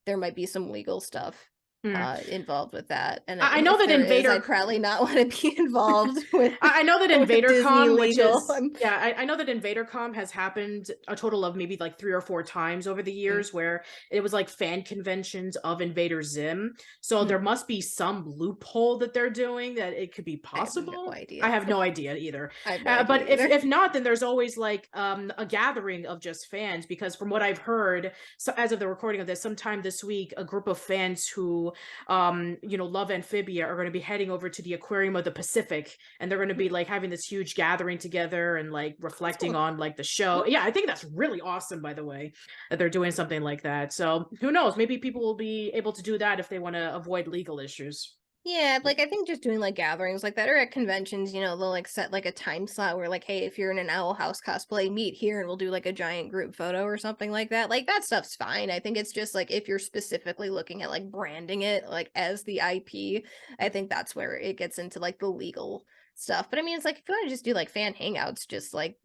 there might be some legal stuff involved with that. And I know if that there is, Invader I'd probably not want to be involved with I know that with Disney InvaderCon, which legal. is I know that InvaderCon has happened a total of maybe like 3 or 4 times over the years, where it was like fan conventions of Invader Zim. So there must be some loophole that they're doing that it could be possible. I have no idea. I have no idea either. I have no idea but either. if not, then there's always like a gathering of just fans, because from what I've heard, so as of the recording of this, sometime this week, a group of fans who love Amphibia are going to be heading over to the Aquarium of the Pacific, and they're going to be like having this huge gathering together and like reflecting on like the show. Yeah, I think that's really awesome, by the way, that they're doing something like that. So who knows, maybe people will be able to do that if they want to avoid legal issues. Yeah, like I think just doing like gatherings like that, or at conventions, they'll like set like a time slot where like, hey, if you're in an Owl House cosplay, meet here and we'll do like a giant group photo or something like that. Like that stuff's fine. I think it's just like if you're specifically looking at like branding it like as the IP, I think that's where it gets into like the legal stuff. But I mean, it's like if you want to just do like fan hangouts, just like,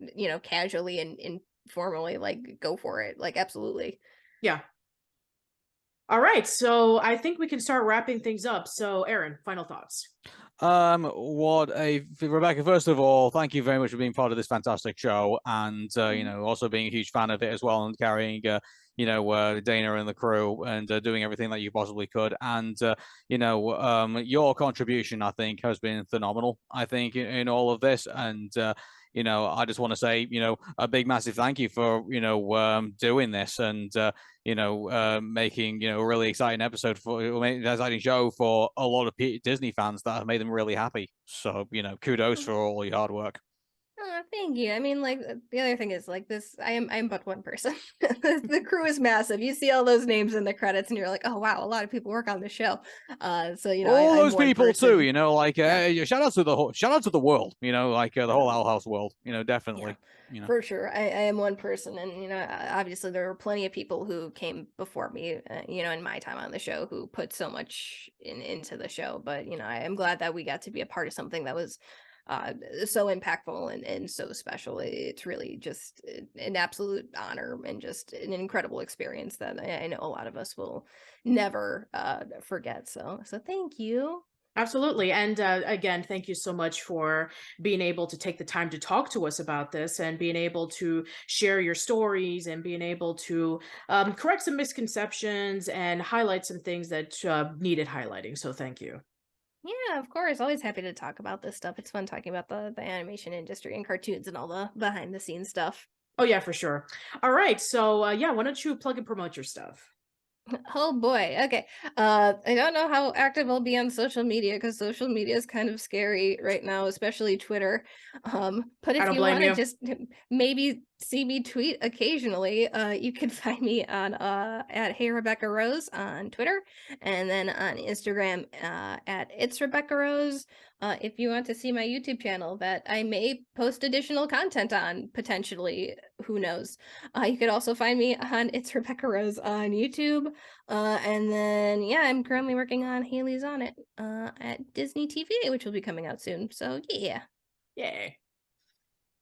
casually and informally, like go for it. Like absolutely. Yeah. All right, so I think we can start wrapping things up. So Aaron, final thoughts. Rebecca, first of all, thank you very much for being part of this fantastic show, and also being a huge fan of it as well, and carrying Dana and the crew, and doing everything that you possibly could. And your contribution, I think, has been phenomenal, I think, in all of this. And I just want to say, a big massive thank you for doing this, and making a really exciting episode an exciting show for a lot of Disney fans that have made them really happy. So kudos for all your hard work. Oh, thank you. I mean, like the other thing is like this. I'm but one person. The crew is massive. You see all those names in the credits, and you're like, oh wow, a lot of people work on the show. So all I'm those one people person. too. Like shout out to the world. Like the whole Owl House world. Definitely. Yeah, for sure. I am one person, and obviously there were plenty of people who came before me, in my time on the show, who put so much into the show. But I am glad that we got to be a part of something that was so impactful and so special. It's really just an absolute honor and just an incredible experience that I know a lot of us will never forget. So thank you. Absolutely. And again, thank you so much for being able to take the time to talk to us about this, and being able to share your stories, and being able to correct some misconceptions and highlight some things that needed highlighting. So thank you. Yeah, of course. Always happy to talk about this stuff. It's fun talking about the animation industry and cartoons and all the behind the scenes stuff. Oh, yeah, for sure. All right. So, yeah, why don't you plug and promote your stuff? Oh boy. Okay. I don't know how active I'll be on social media because social media is kind of scary right now, especially Twitter. But I if don't you blame want to you. just maybe see me tweet occasionally, you can find me on at Hey Rebecca Rose on Twitter, and then on Instagram at It's Rebecca Rose. If you want to see my YouTube channel that I may post additional content on potentially, who knows? You could also find me on It's Rebecca Rose on YouTube. And then, yeah, I'm currently working on Haley's on It at Disney TV, which will be coming out soon. So, yeah. Yay.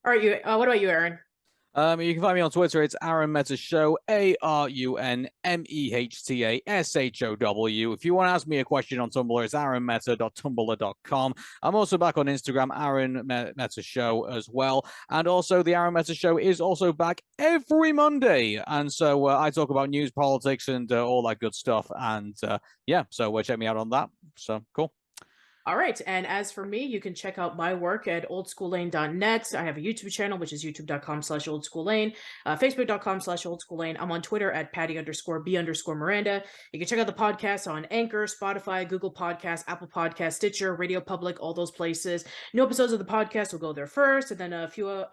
All right, you. What about you, Aaron? You can find me on Twitter. It's Arun Mehta Show, ARUNMEHTASHOW. If you want to ask me a question on Tumblr, it's arunmeta.tumblr.com. I'm also back on Instagram, Arun Mehta Show as well. And also, the Arun Mehta Show is also back every Monday. And so I talk about news, politics, and all that good stuff. And yeah, so check me out on that. So cool. All right. And as for me, you can check out my work at oldschoollane.net. I have a YouTube channel, which is youtube.com/oldschoollane, facebook.com/oldschoollane. I'm on Twitter at Patty_B_Miranda. You can check out the podcast on Anchor, Spotify, Google Podcasts, Apple Podcasts, Stitcher, Radio Public, all those places. New episodes of the podcast will go there first, and then a few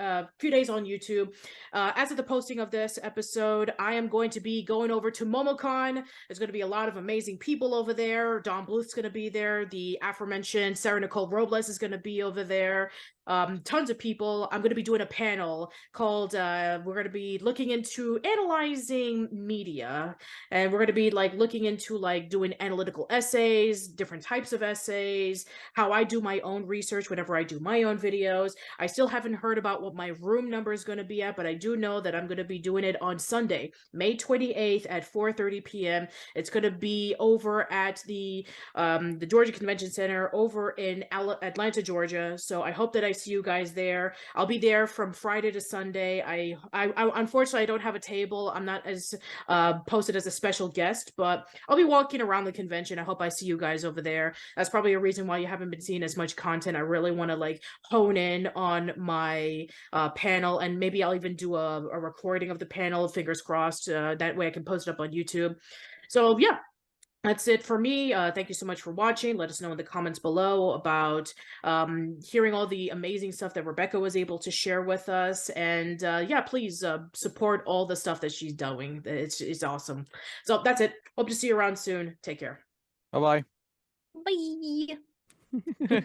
days on YouTube. As of the posting of this episode, I am going to be going over to MomoCon. There's going to be a lot of amazing people over there. Don Bluth's going to be there. The aforementioned Sarah Nicole Robles is going to be over there. Tons of people. I'm going to be doing a panel called we're going to be looking into analyzing media, and we're going to be like looking into like doing analytical essays, different types of essays, how I do my own research whenever I do my own videos. I still haven't heard about what my room number is going to be at, but I do know that I'm going to be doing it on Sunday, May 28th at 4:30 p.m. It's going to be over at the Georgia Convention Center over in Atlanta, Georgia. So I hope that I see you guys there. I'll be there from Friday to Sunday. I unfortunately I don't have a table. I'm not as posted as a special guest, but I'll be walking around the convention. I hope I see you guys over there. That's probably a reason why you haven't been seeing as much content. I really want to like hone in on my panel, and maybe I'll even do a recording of the panel, fingers crossed. That way I can post it up on YouTube. So yeah, that's it for me. Thank you so much for watching. Let us know in the comments below about hearing all the amazing stuff that Rebecca was able to share with us. And yeah, please support all the stuff that she's doing. It's awesome. So that's it. Hope to see you around soon. Take care. Bye-bye. Bye.